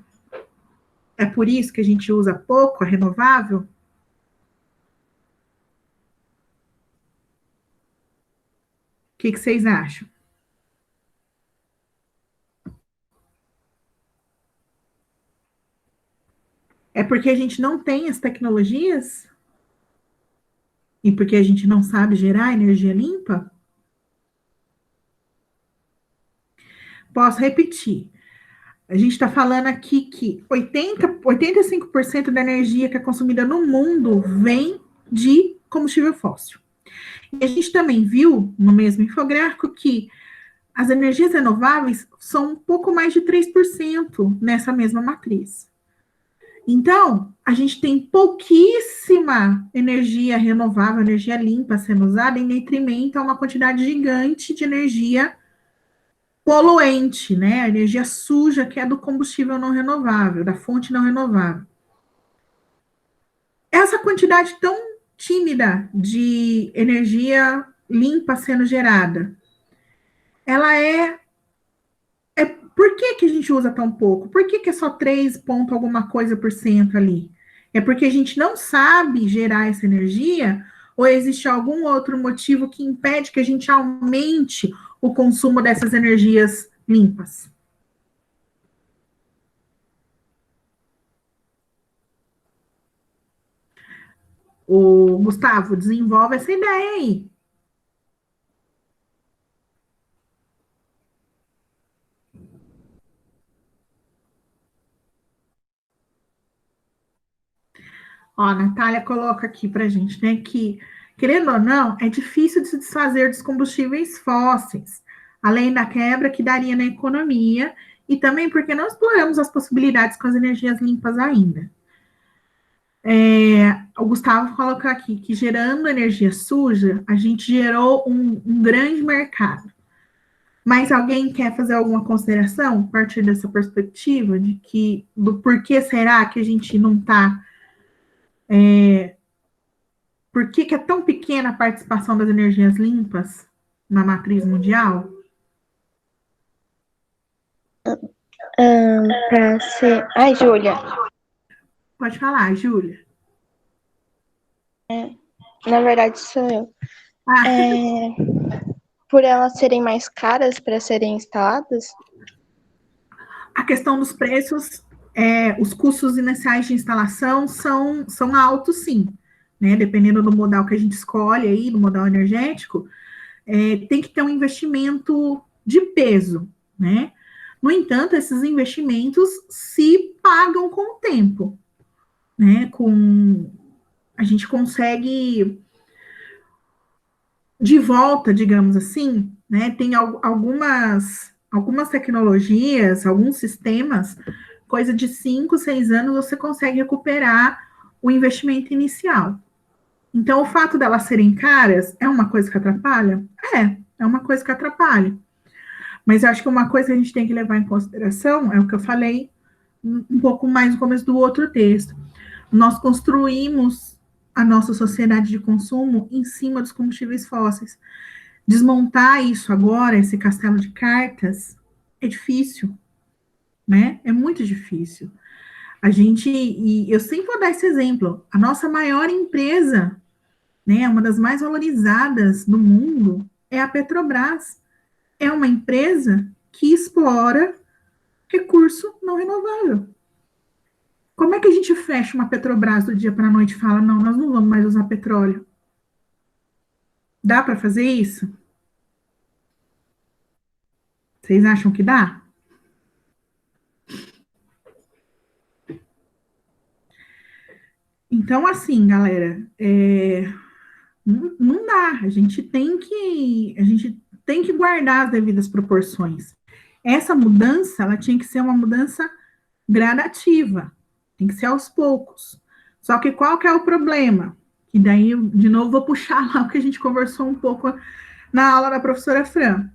Speaker 1: É por isso que a gente usa pouco a renovável? O que vocês acham? É porque a gente não tem as tecnologias? E porque a gente não sabe gerar energia limpa? Posso repetir. A gente está falando aqui que 85% da energia que é consumida no mundo vem de combustível fóssil. E a gente também viu, no mesmo infográfico, que as energias renováveis são um pouco mais de 3% nessa mesma matriz. Então, a gente tem pouquíssima energia renovável, energia limpa sendo usada, em detrimento a uma quantidade gigante de energia poluente, né? A energia suja, que é do combustível não renovável, da fonte não renovável. Essa quantidade tão tímida de energia limpa sendo gerada, ela por que a gente usa tão pouco? Por que é só 3 ponto alguma coisa por cento ali? É porque a gente não sabe gerar essa energia, ou existe algum outro motivo que impede que a gente aumente o consumo dessas energias limpas? O Gustavo, desenvolve essa ideia aí. Ó, a Natália coloca aqui para a gente, né, que, querendo ou não, é difícil de se desfazer dos combustíveis fósseis, além da quebra que daria na economia, e também porque não exploramos as possibilidades com as energias limpas ainda. O Gustavo coloca aqui que, gerando energia suja, a gente gerou um grande mercado. Mas alguém quer fazer alguma consideração a partir dessa perspectiva do porquê será que a gente não está... por que é tão pequena a participação das energias limpas na matriz mundial?
Speaker 2: Para ser... Ai, Júlia.
Speaker 1: Pode falar, Júlia.
Speaker 2: Na verdade, sou eu. Por elas serem mais caras para serem instaladas?
Speaker 1: A questão dos preços, os custos iniciais de instalação são altos, sim. Né? Dependendo do modal que a gente escolhe aí, do modal energético, tem que ter um investimento de peso, né? No entanto, esses investimentos se pagam com o tempo, né? A gente consegue de volta, digamos assim, né? Tem algumas tecnologias, alguns sistemas, coisa de 5, 6 anos você consegue recuperar o investimento inicial. Então, o fato delas serem caras é uma coisa que atrapalha? É uma coisa que atrapalha. Mas eu acho que uma coisa que a gente tem que levar em consideração é o que eu falei um pouco mais no começo do outro texto. Nós construímos a nossa sociedade de consumo em cima dos combustíveis fósseis. Desmontar isso agora, esse castelo de cartas, é difícil, né? É muito difícil. E eu sempre vou dar esse exemplo, a nossa maior empresa, né, uma das mais valorizadas do mundo, é a Petrobras. É uma empresa que explora recurso não renovável. Como é que a gente fecha uma Petrobras do dia para a noite e fala, não, nós não vamos mais usar petróleo? Dá para fazer isso? Vocês acham que dá? Então, assim, galera, não dá. A gente tem que guardar as devidas proporções. Essa mudança, ela tinha que ser uma mudança gradativa, tem que ser aos poucos. Só que qual que é o problema? E daí, de novo, vou puxar lá o que a gente conversou um pouco na aula da professora Fran.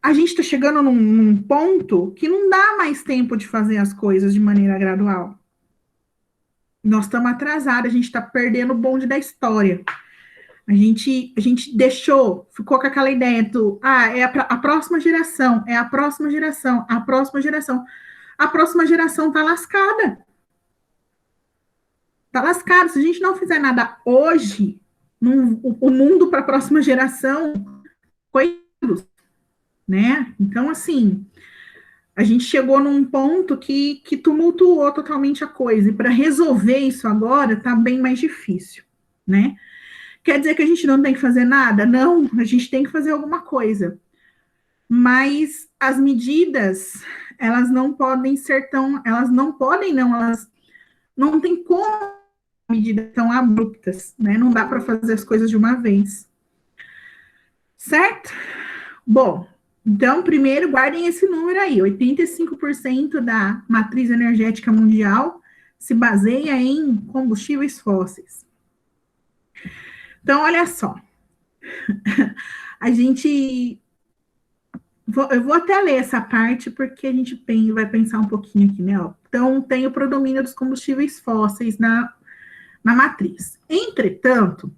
Speaker 1: A gente está chegando num ponto que não dá mais tempo de fazer as coisas de maneira gradual. Nós estamos atrasados, a gente está perdendo o bonde da história. A gente deixou, ficou com aquela ideia do, é a próxima geração, é a próxima geração, a próxima geração. A próxima geração está lascada. Está lascada. Se a gente não fizer nada hoje, o mundo para a próxima geração, coitados, né? Então, assim, a gente chegou num ponto que tumultuou totalmente a coisa. E para resolver isso agora, está bem mais difícil, né? Quer dizer que a gente não tem que fazer nada? Não, a gente tem que fazer alguma coisa. Mas as medidas, elas não podem ser tão, elas não tem como medidas tão abruptas, né? Não dá para fazer as coisas de uma vez. Certo? Bom, então, primeiro, guardem esse número aí, 85% da matriz energética mundial se baseia em combustíveis fósseis. Então, olha só, eu vou até ler essa parte, porque a gente vai pensar um pouquinho aqui, né? Ó. Então, tem o predomínio dos combustíveis fósseis na matriz. Entretanto,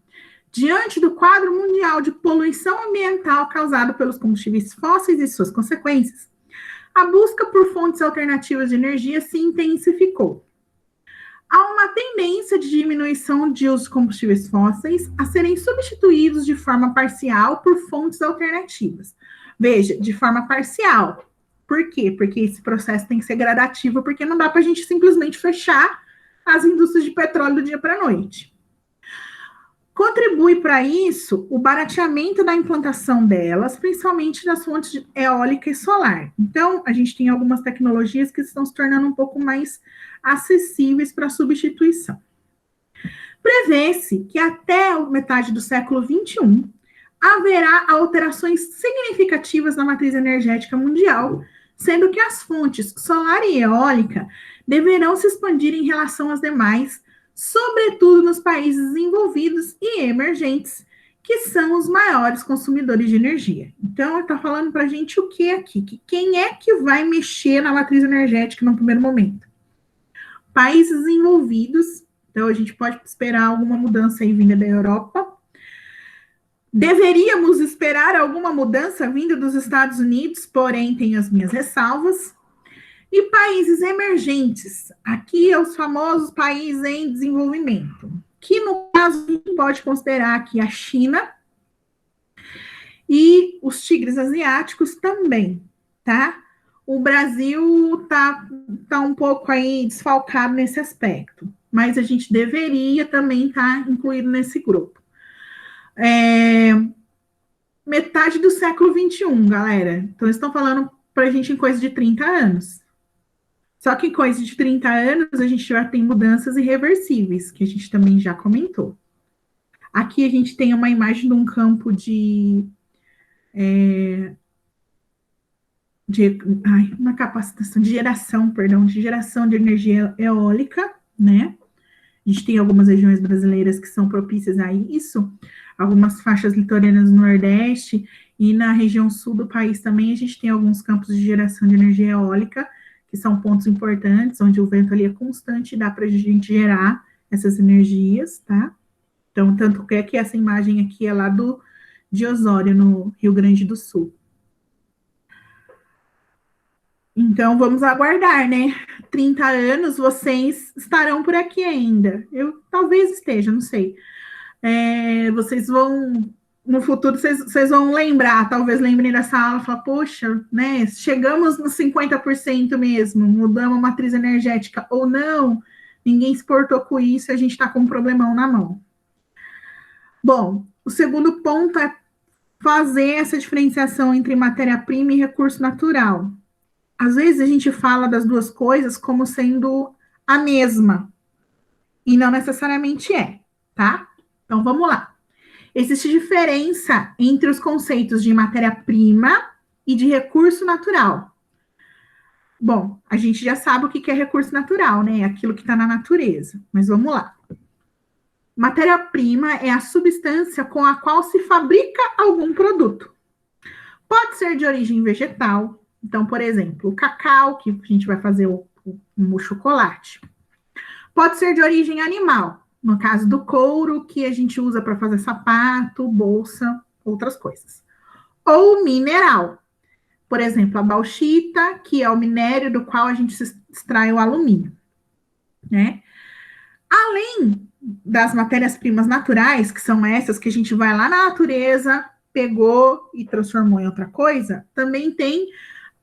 Speaker 1: diante do quadro mundial de poluição ambiental causado pelos combustíveis fósseis e suas consequências, a busca por fontes alternativas de energia se intensificou. Há uma tendência de diminuição de uso de combustíveis fósseis a serem substituídos de forma parcial por fontes alternativas. Veja, de forma parcial. Por quê? Porque esse processo tem que ser gradativo, porque não dá para a gente simplesmente fechar as indústrias de petróleo do dia para a noite. Contribui para isso o barateamento da implantação delas, principalmente nas fontes eólica e solar. Então, a gente tem algumas tecnologias que estão se tornando um pouco mais acessíveis para substituição. Prevê-se que até a metade do século XXI haverá alterações significativas na matriz energética mundial, sendo que as fontes solar e eólica deverão se expandir em relação às demais, sobretudo nos países desenvolvidos e emergentes, que são os maiores consumidores de energia. Então, está falando para a gente o que aqui? Que quem é que vai mexer na matriz energética no primeiro momento? Países desenvolvidos, então a gente pode esperar alguma mudança aí vinda da Europa. Deveríamos esperar alguma mudança vinda dos Estados Unidos, porém tem as minhas ressalvas. E países emergentes, aqui é os famosos países em desenvolvimento, que no caso a gente pode considerar aqui a China e os tigres asiáticos também, tá? O Brasil tá um pouco aí desfalcado nesse aspecto, mas a gente deveria também estar incluído nesse grupo. Metade do século XXI, galera. Então, eles estão falando para a gente em coisa de 30 anos. Só que em coisa de 30 anos, a gente já tem mudanças irreversíveis, que a gente também já comentou. Aqui a gente tem uma imagem de um campo uma capacitação de geração de energia eólica, né? A gente tem algumas regiões brasileiras que são propícias a isso, algumas faixas litorâneas no Nordeste E na região sul do país também a gente tem alguns campos de geração de energia eólica, que são pontos importantes, onde o vento ali é constante e dá para a gente gerar essas energias, tá? Então, tanto é que essa imagem aqui é lá de Osório, no Rio Grande do Sul. Então, vamos aguardar, né? 30 anos, vocês estarão por aqui ainda. Eu talvez esteja, não sei. Vocês vão, no futuro, vocês vão lembrar, talvez lembrem dessa aula e falar, poxa, né? Chegamos nos 50% mesmo, mudamos a matriz energética, ou não, ninguém se portou com isso e a gente está com um problemão na mão. Bom, o segundo ponto é fazer essa diferenciação entre matéria-prima e recurso natural. Às vezes a gente fala das duas coisas como sendo a mesma, e não necessariamente é, tá? Então vamos lá. Existe diferença entre os conceitos de matéria-prima e de recurso natural. Bom, a gente já sabe o que é recurso natural, né? Aquilo que está na natureza. Mas vamos lá. Matéria-prima é a substância com a qual se fabrica algum produto. Pode ser de origem vegetal. Então, por exemplo, o cacau, que a gente vai fazer o chocolate. Pode ser de origem animal. No caso do couro, que a gente usa para fazer sapato, bolsa, outras coisas. Ou mineral. Por exemplo, a bauxita, que é o minério do qual a gente extrai o alumínio, né? Além das matérias-primas naturais, que são essas que a gente vai lá na natureza, pegou e transformou em outra coisa, também tem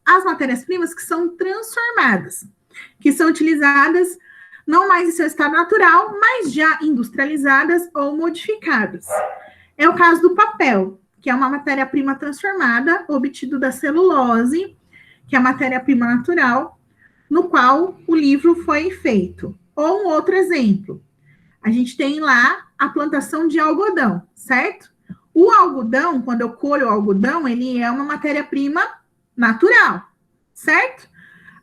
Speaker 1: as matérias-primas que são transformadas, que são utilizadas não mais em seu estado natural, mas já industrializadas ou modificadas. É o caso do papel, que é uma matéria-prima transformada, obtido da celulose, que é a matéria-prima natural, no qual o livro foi feito. Ou um outro exemplo, a gente tem lá a plantação de algodão, certo? O algodão, quando eu colho o algodão, ele é uma matéria-prima natural, certo?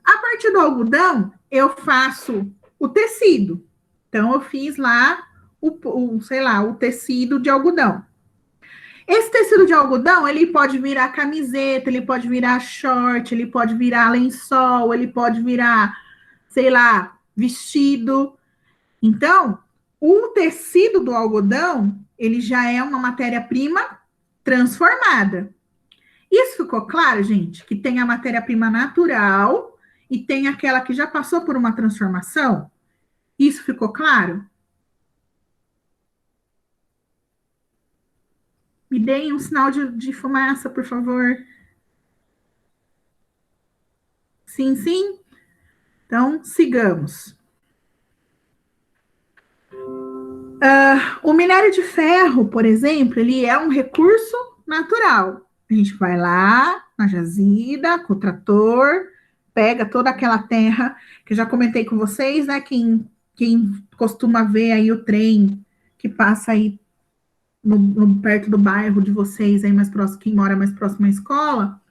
Speaker 1: A partir do algodão, eu faço o tecido. Então, eu fiz lá o tecido de algodão. Esse tecido de algodão, ele pode virar camiseta, ele pode virar short, ele pode virar lençol, ele pode virar, sei lá, vestido. Então, o tecido do algodão, ele já é uma matéria-prima transformada. Isso ficou claro, gente? Que tem a matéria-prima natural e tem aquela que já passou por uma transformação? Isso ficou claro? Me deem um sinal de fumaça, por favor. Sim, sim? Então, sigamos. O minério de ferro, por exemplo, ele é um recurso natural. A gente vai lá na jazida, com o trator, pega toda aquela terra, que eu já comentei com vocês, né? Quem costuma ver aí o trem que passa aí perto do bairro de vocês, aí mais próximo, quem mora mais próximo à escola,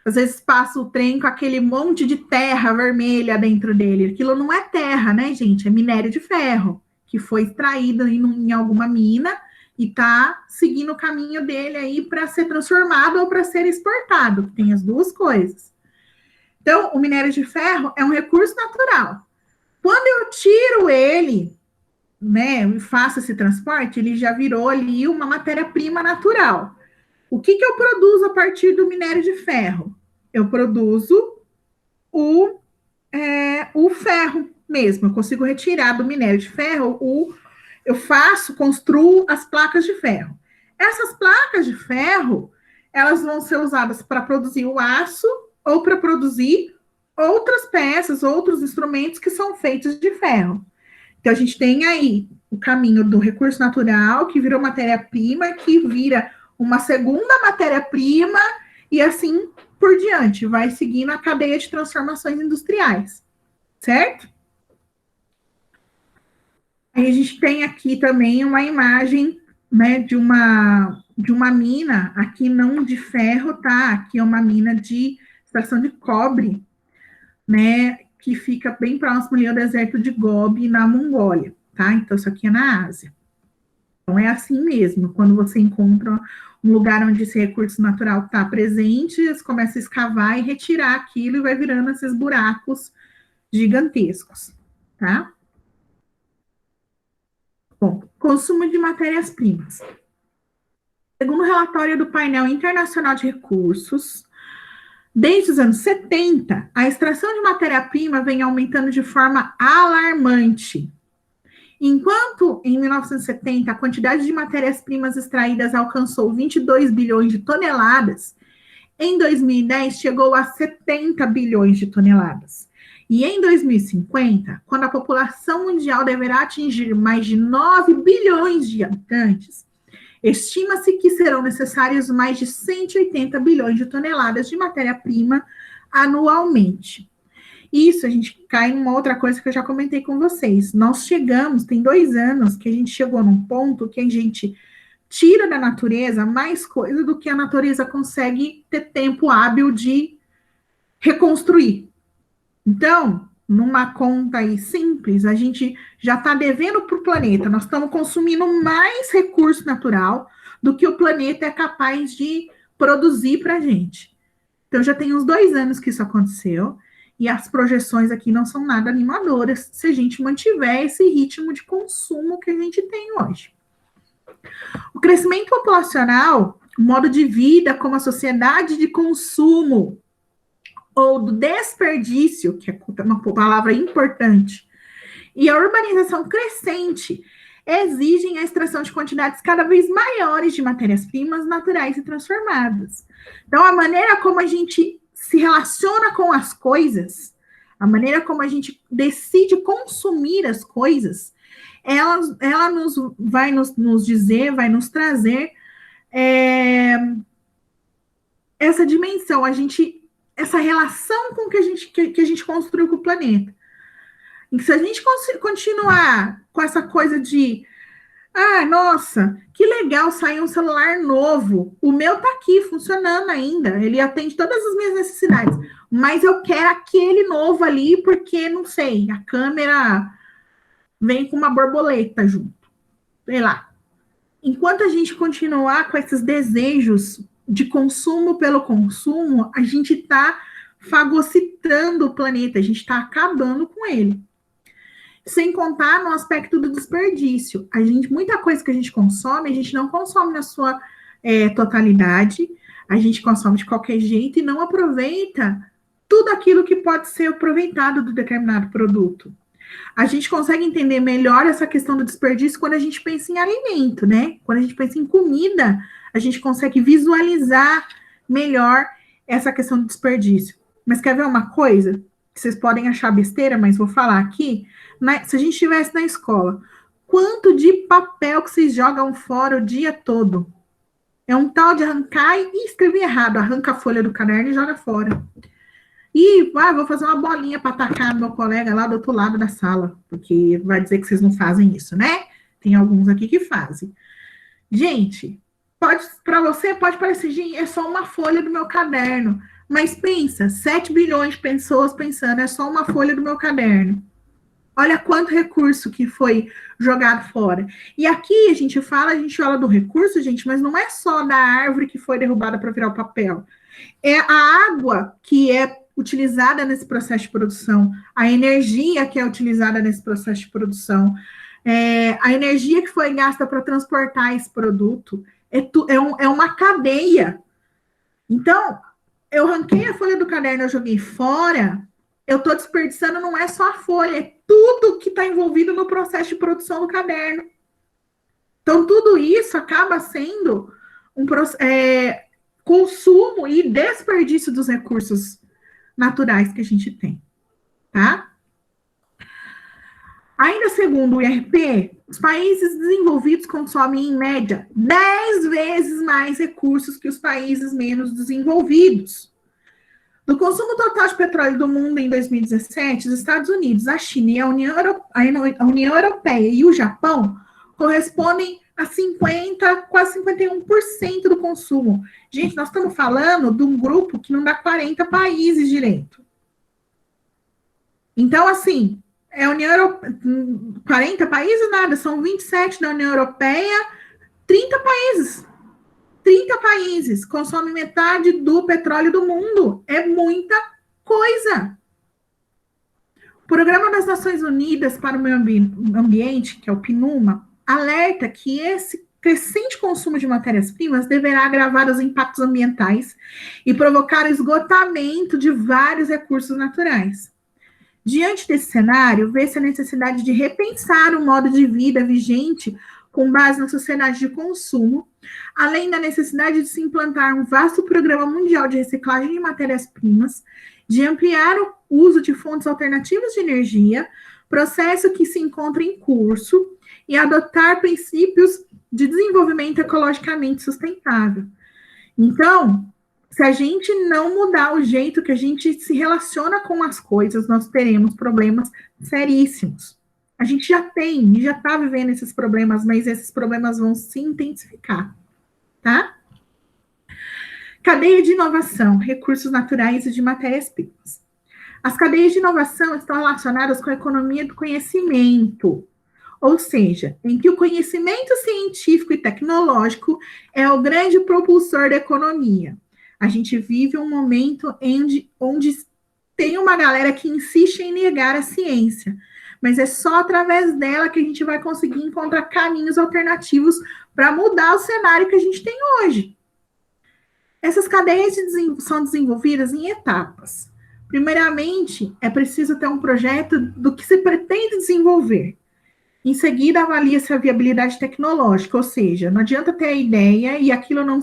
Speaker 1: às vezes passa o trem com aquele monte de terra vermelha dentro dele. Aquilo não é terra, né, gente? É minério de ferro, que foi extraído em alguma mina e está seguindo o caminho dele aí para ser transformado ou para ser exportado. Tem as duas coisas. Então, o minério de ferro é um recurso natural. Quando eu tiro ele, né, e faço esse transporte, ele já virou ali uma matéria-prima natural. O que eu produzo a partir do minério de ferro? Eu produzo o ferro mesmo. Eu consigo retirar do minério de ferro construo as placas de ferro. Essas placas de ferro, elas vão ser usadas para produzir o aço ou para produzir outras peças, outros instrumentos que são feitos de ferro. Então, a gente tem aí o caminho do recurso natural, que virou matéria-prima, que vira uma segunda matéria-prima, e assim por diante, vai seguindo a cadeia de transformações industriais, certo? Aí a gente tem aqui também uma imagem, né, de uma mina, aqui não de ferro, tá? Aqui é uma mina de extração de cobre, né, que fica bem próximo ali ao deserto de Gobi, na Mongólia, tá? Então, isso aqui é na Ásia. Então, é assim mesmo, quando você encontra um lugar onde esse recurso natural está presente, você começa a escavar e retirar aquilo e vai virando esses buracos gigantescos, tá? Bom, consumo de matérias-primas. Segundo o relatório do Painel Internacional de Recursos, desde os anos 70, a extração de matéria-prima vem aumentando de forma alarmante. Enquanto em 1970 a quantidade de matérias-primas extraídas alcançou 22 bilhões de toneladas, em 2010 chegou a 70 bilhões de toneladas. E em 2050, quando a população mundial deverá atingir mais de 9 bilhões de habitantes, estima-se que serão necessários mais de 180 bilhões de toneladas de matéria-prima anualmente. Isso, a gente cai numa outra coisa que eu já comentei com vocês. Nós chegamos, tem 2 anos que a gente chegou num ponto que a gente tira da natureza mais coisa do que a natureza consegue ter tempo hábil de reconstruir. Então, numa conta aí simples, a gente já está devendo para o planeta. Nós estamos consumindo mais recurso natural do que o planeta é capaz de produzir para a gente. Então, já tem uns 2 anos que isso aconteceu. E as projeções aqui não são nada animadoras se a gente mantiver esse ritmo de consumo que a gente tem hoje. O crescimento populacional, o modo de vida como a sociedade de consumo, ou do desperdício, que é uma palavra importante, e a urbanização crescente exigem a extração de quantidades cada vez maiores de matérias-primas naturais e transformadas. Então, a maneira como a gente se relaciona com as coisas, a maneira como a gente decide consumir as coisas, ela vai nos dizer, vai nos trazer essa dimensão, essa relação com que a gente construiu com o planeta. E se a gente continuar com essa coisa de nossa, que legal, saiu um celular novo. O meu tá aqui, funcionando ainda. Ele atende todas as minhas necessidades. Mas eu quero aquele novo ali, porque, não sei, a câmera vem com uma borboleta junto. Sei lá. Enquanto a gente continuar com esses desejos de consumo pelo consumo, a gente tá fagocitando o planeta, a gente está acabando com ele. Sem contar no aspecto do desperdício. Muita coisa que a gente consome, a gente não consome na sua totalidade, a gente consome de qualquer jeito e não aproveita tudo aquilo que pode ser aproveitado do determinado produto. A gente consegue entender melhor essa questão do desperdício quando a gente pensa em alimento, né? Quando a gente pensa em comida, a gente consegue visualizar melhor essa questão do desperdício. Mas quer ver uma coisa? Vocês podem achar besteira, mas vou falar aqui. Se a gente estivesse na escola, quanto de papel que vocês jogam fora o dia todo? É um tal de arrancar e escrevi errado. Arranca a folha do caderno e joga fora. E vou fazer uma bolinha para atacar no meu colega lá do outro lado da sala, porque vai dizer que vocês não fazem isso, né? Tem alguns aqui que fazem. Gente, para você pode parecer, gente, é só uma folha do meu caderno. Mas pensa, 7 bilhões de pessoas pensando, é só uma folha do meu caderno. Olha quanto recurso que foi jogado fora. E aqui a gente fala do recurso, gente, mas não é só da árvore que foi derrubada para virar o papel. É a água que é utilizada nesse processo de produção, a energia que é utilizada nesse processo de produção, a energia que foi gasta para transportar esse produto. É uma cadeia. Então, eu arranquei a folha do caderno, eu joguei fora, eu estou desperdiçando, não é só a folha, é tudo que está envolvido no processo de produção do caderno. Então, tudo isso acaba sendo um consumo e desperdício dos recursos naturais que a gente tem, tá? Ainda segundo o IRP, os países desenvolvidos consomem, em média, 10 vezes mais recursos que os países menos desenvolvidos. Do consumo total de petróleo do mundo em 2017, os Estados Unidos, a China e a União Europeia e o Japão correspondem a 50%, quase 51% do consumo. Gente, nós estamos falando de um grupo que não dá 40 países direito. Então, assim, É a União Europeia, 40 países, nada, são 27 da União Europeia, 30 países. 30 países consomem metade do petróleo do mundo. É muita coisa. O Programa das Nações Unidas para o Meio Ambiente, que é o PNUMA, alerta que esse crescente consumo de matérias-primas deverá agravar os impactos ambientais e provocar o esgotamento de vários recursos naturais. Diante desse cenário, vê-se a necessidade de repensar o modo de vida vigente com base na sociedade de consumo, além da necessidade de se implantar um vasto programa mundial de reciclagem de matérias-primas, de ampliar o uso de fontes alternativas de energia, processo que se encontra em curso, e adotar princípios de desenvolvimento ecologicamente sustentável. Então, se a gente não mudar o jeito que a gente se relaciona com as coisas, nós teremos problemas seríssimos. A gente já está vivendo esses problemas, mas esses problemas vão se intensificar, tá? Cadeia de inovação, recursos naturais e de matérias-primas. As cadeias de inovação estão relacionadas com a economia do conhecimento, ou seja, em que o conhecimento científico e tecnológico é o grande propulsor da economia. A gente vive um momento onde tem uma galera que insiste em negar a ciência, mas é só através dela que a gente vai conseguir encontrar caminhos alternativos para mudar o cenário que a gente tem hoje. Essas cadeias são desenvolvidas em etapas. Primeiramente, é preciso ter um projeto do que se pretende desenvolver. Em seguida, avalia-se a viabilidade tecnológica, ou seja, não adianta ter a ideia e aquilo não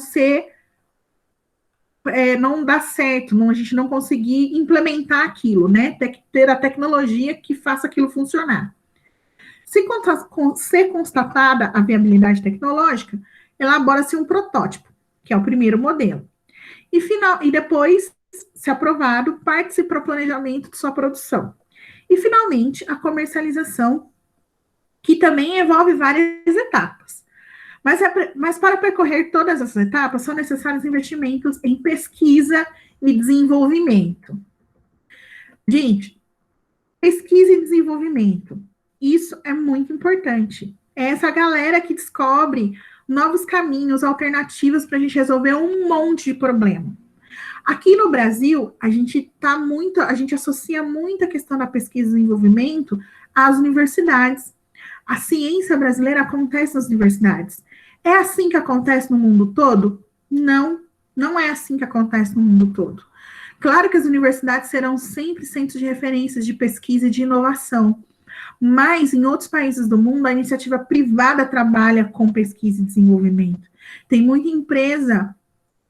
Speaker 1: dar certo, a gente não conseguir implementar aquilo, né? Tem que ter a tecnologia que faça aquilo funcionar. Se ser constatada a viabilidade tecnológica, elabora-se um protótipo, que é o primeiro modelo. E depois, se aprovado, parte-se para o planejamento de sua produção. E, finalmente, a comercialização, que também envolve várias etapas. Mas para percorrer todas essas etapas, são necessários investimentos em pesquisa e desenvolvimento. Gente, pesquisa e desenvolvimento, isso é muito importante. É essa galera que descobre novos caminhos, alternativas para a gente resolver um monte de problema. Aqui no Brasil, a gente associa muito a questão da pesquisa e desenvolvimento às universidades. A ciência brasileira acontece nas universidades. É assim que acontece no mundo todo? Não, não é assim que acontece no mundo todo. Claro que as universidades serão sempre centros de referências de pesquisa e de inovação, mas em outros países do mundo a iniciativa privada trabalha com pesquisa e desenvolvimento. Tem muita empresa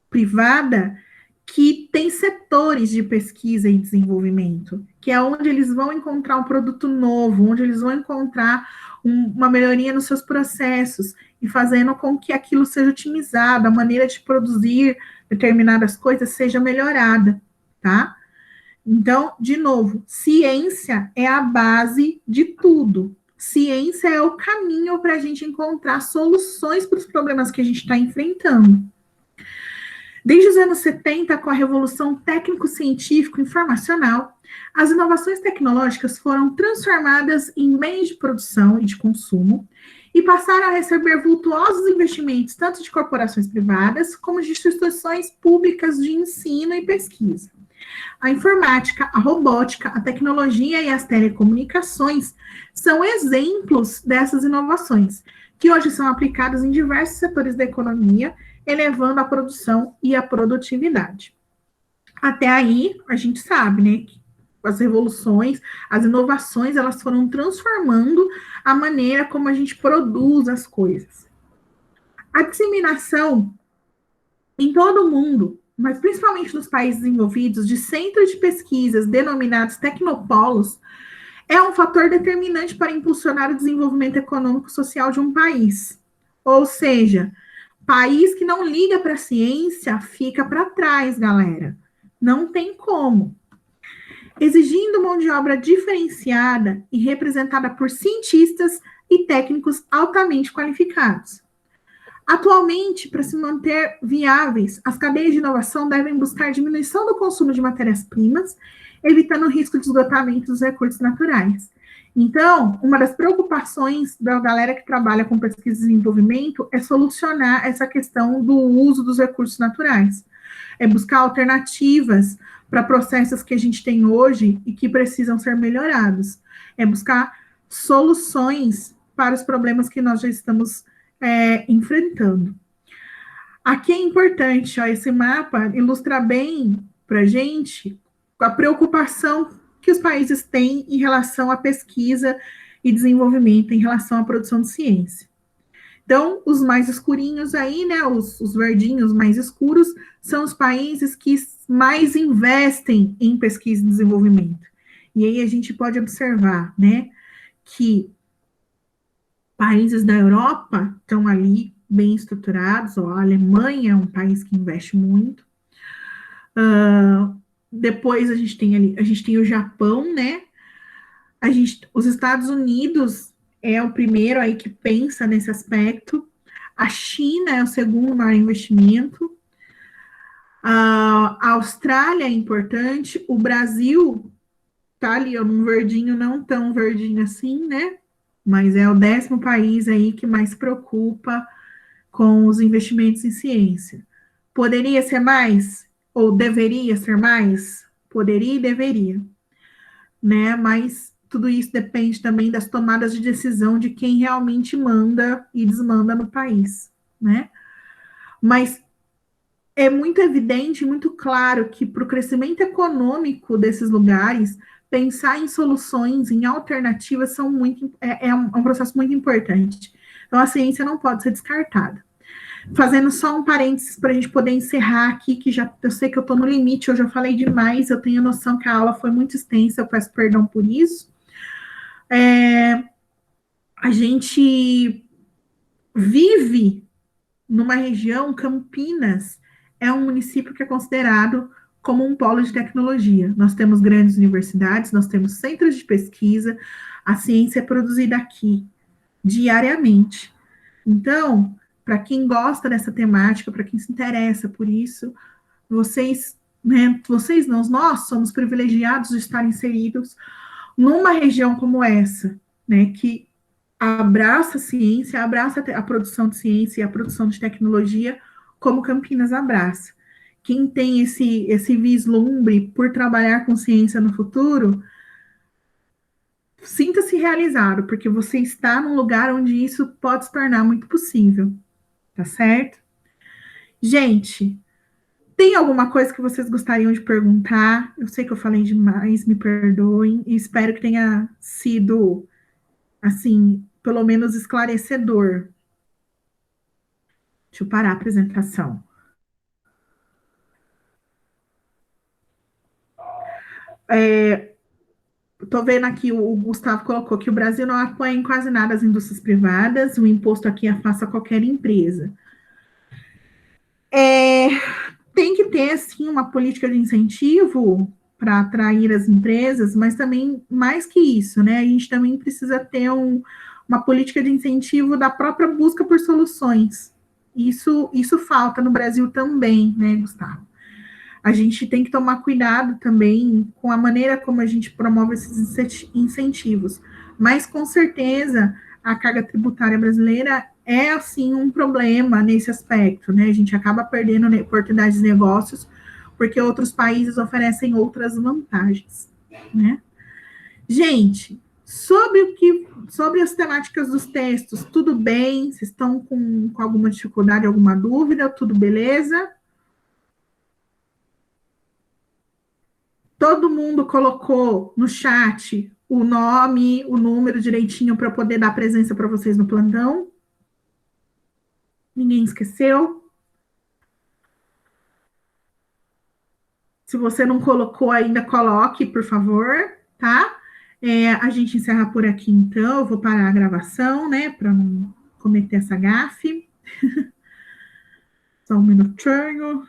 Speaker 1: privada que tem setores de pesquisa e desenvolvimento, que é onde eles vão encontrar um produto novo, onde eles vão encontrar uma melhoria nos seus processos e fazendo com que aquilo seja otimizado, a maneira de produzir determinadas coisas seja melhorada, tá? Então, de novo, ciência é a base de tudo. Ciência é o caminho para a gente encontrar soluções para os problemas que a gente está enfrentando. Desde os anos 70, com a revolução técnico-científico-informacional, as inovações tecnológicas foram transformadas em bens de produção e de consumo e passaram a receber vultuosos investimentos tanto de corporações privadas como de instituições públicas de ensino e pesquisa. A informática, a robótica, a tecnologia e as telecomunicações são exemplos dessas inovações, que hoje são aplicadas em diversos setores da economia, elevando a produção e a produtividade. Até aí, a gente sabe, né, que as revoluções, as inovações, elas foram transformando a maneira como a gente produz as coisas. A disseminação em todo o mundo, mas principalmente nos países desenvolvidos, de centros de pesquisas denominados tecnopolos, é um fator determinante para impulsionar o desenvolvimento econômico e social de um país. Ou seja, país que não liga para a ciência fica para trás, galera. Não tem como. Exigindo mão de obra diferenciada e representada por cientistas e técnicos altamente qualificados. Atualmente, para se manter viáveis, as cadeias de inovação devem buscar diminuição do consumo de matérias-primas, evitando o risco de esgotamento dos recursos naturais. Então, uma das preocupações da galera que trabalha com pesquisa e desenvolvimento é solucionar essa questão do uso dos recursos naturais, é buscar alternativas para processos que a gente tem hoje e que precisam ser melhorados, é buscar soluções para os problemas que nós já estamos enfrentando. Aqui é importante, ó, esse mapa ilustra bem para a gente a preocupação que os países têm em relação à pesquisa e desenvolvimento, em relação à produção de ciência. Então, os mais escurinhos aí, né, os verdinhos mais escuros, são os países que mais investem em pesquisa e desenvolvimento. E aí a gente pode observar, né, que países da Europa estão ali bem estruturados, ó, a Alemanha é um país que investe muito. Depois a gente tem o Japão, né? Os Estados Unidos é o primeiro aí que pensa nesse aspecto. A China é o segundo maior investimento. A Austrália é importante. O Brasil tá ali, ó, num verdinho, não tão verdinho assim, né? Mas é o 10º país aí que mais se preocupa com os investimentos em ciência. Poderia ser mais? Ou deveria ser mais? Poderia e deveria, né? Mas tudo isso depende também das tomadas de decisão de quem realmente manda e desmanda no país, né? Mas é muito evidente, muito claro que para o crescimento econômico desses lugares, pensar em soluções, em alternativas, é um processo muito importante. Então, a ciência não pode ser descartada. Fazendo só um parênteses para a gente poder encerrar aqui, que já eu sei que eu estou no limite, eu já falei demais, eu tenho noção que a aula foi muito extensa, eu peço perdão por isso. A gente vive numa região, Campinas é um município que é considerado como um polo de tecnologia. Nós temos grandes universidades, nós temos centros de pesquisa, a ciência é produzida aqui diariamente. Então, para quem gosta dessa temática, para quem se interessa por isso, vocês não, nós somos privilegiados de estar inseridos numa região como essa, né, que abraça a ciência, abraça a produção de ciência e a produção de tecnologia, como Campinas abraça. Quem tem esse vislumbre por trabalhar com ciência no futuro, sinta-se realizado, porque você está num lugar onde isso pode se tornar muito possível, tá certo? Gente, tem alguma coisa que vocês gostariam de perguntar? Eu sei que eu falei demais, me perdoem, e espero que tenha sido, assim, pelo menos esclarecedor. Deixa eu parar a apresentação. Estou vendo aqui, o Gustavo colocou que o Brasil não apoia em quase nada as indústrias privadas, o imposto aqui afasta qualquer empresa. Tem que ter, sim, uma política de incentivo para atrair as empresas, mas também, mais que isso, né, a gente também precisa ter uma política de incentivo da própria busca por soluções. Isso falta no Brasil também, né, Gustavo? A gente tem que tomar cuidado também com a maneira como a gente promove esses incentivos. Mas, com certeza, a carga tributária brasileira é, assim, um problema nesse aspecto, né? A gente acaba perdendo oportunidades de negócios porque outros países oferecem outras vantagens, né? Gente, sobre as temáticas dos textos, tudo bem? Vocês estão com alguma dificuldade, alguma dúvida? Tudo beleza? Todo mundo colocou no chat o nome, o número direitinho para poder dar presença para vocês no plantão? Ninguém esqueceu? Se você não colocou ainda, coloque, por favor, tá? A gente encerra por aqui, então. Eu vou parar a gravação, né? Para não cometer essa gafe. Só um minutinho.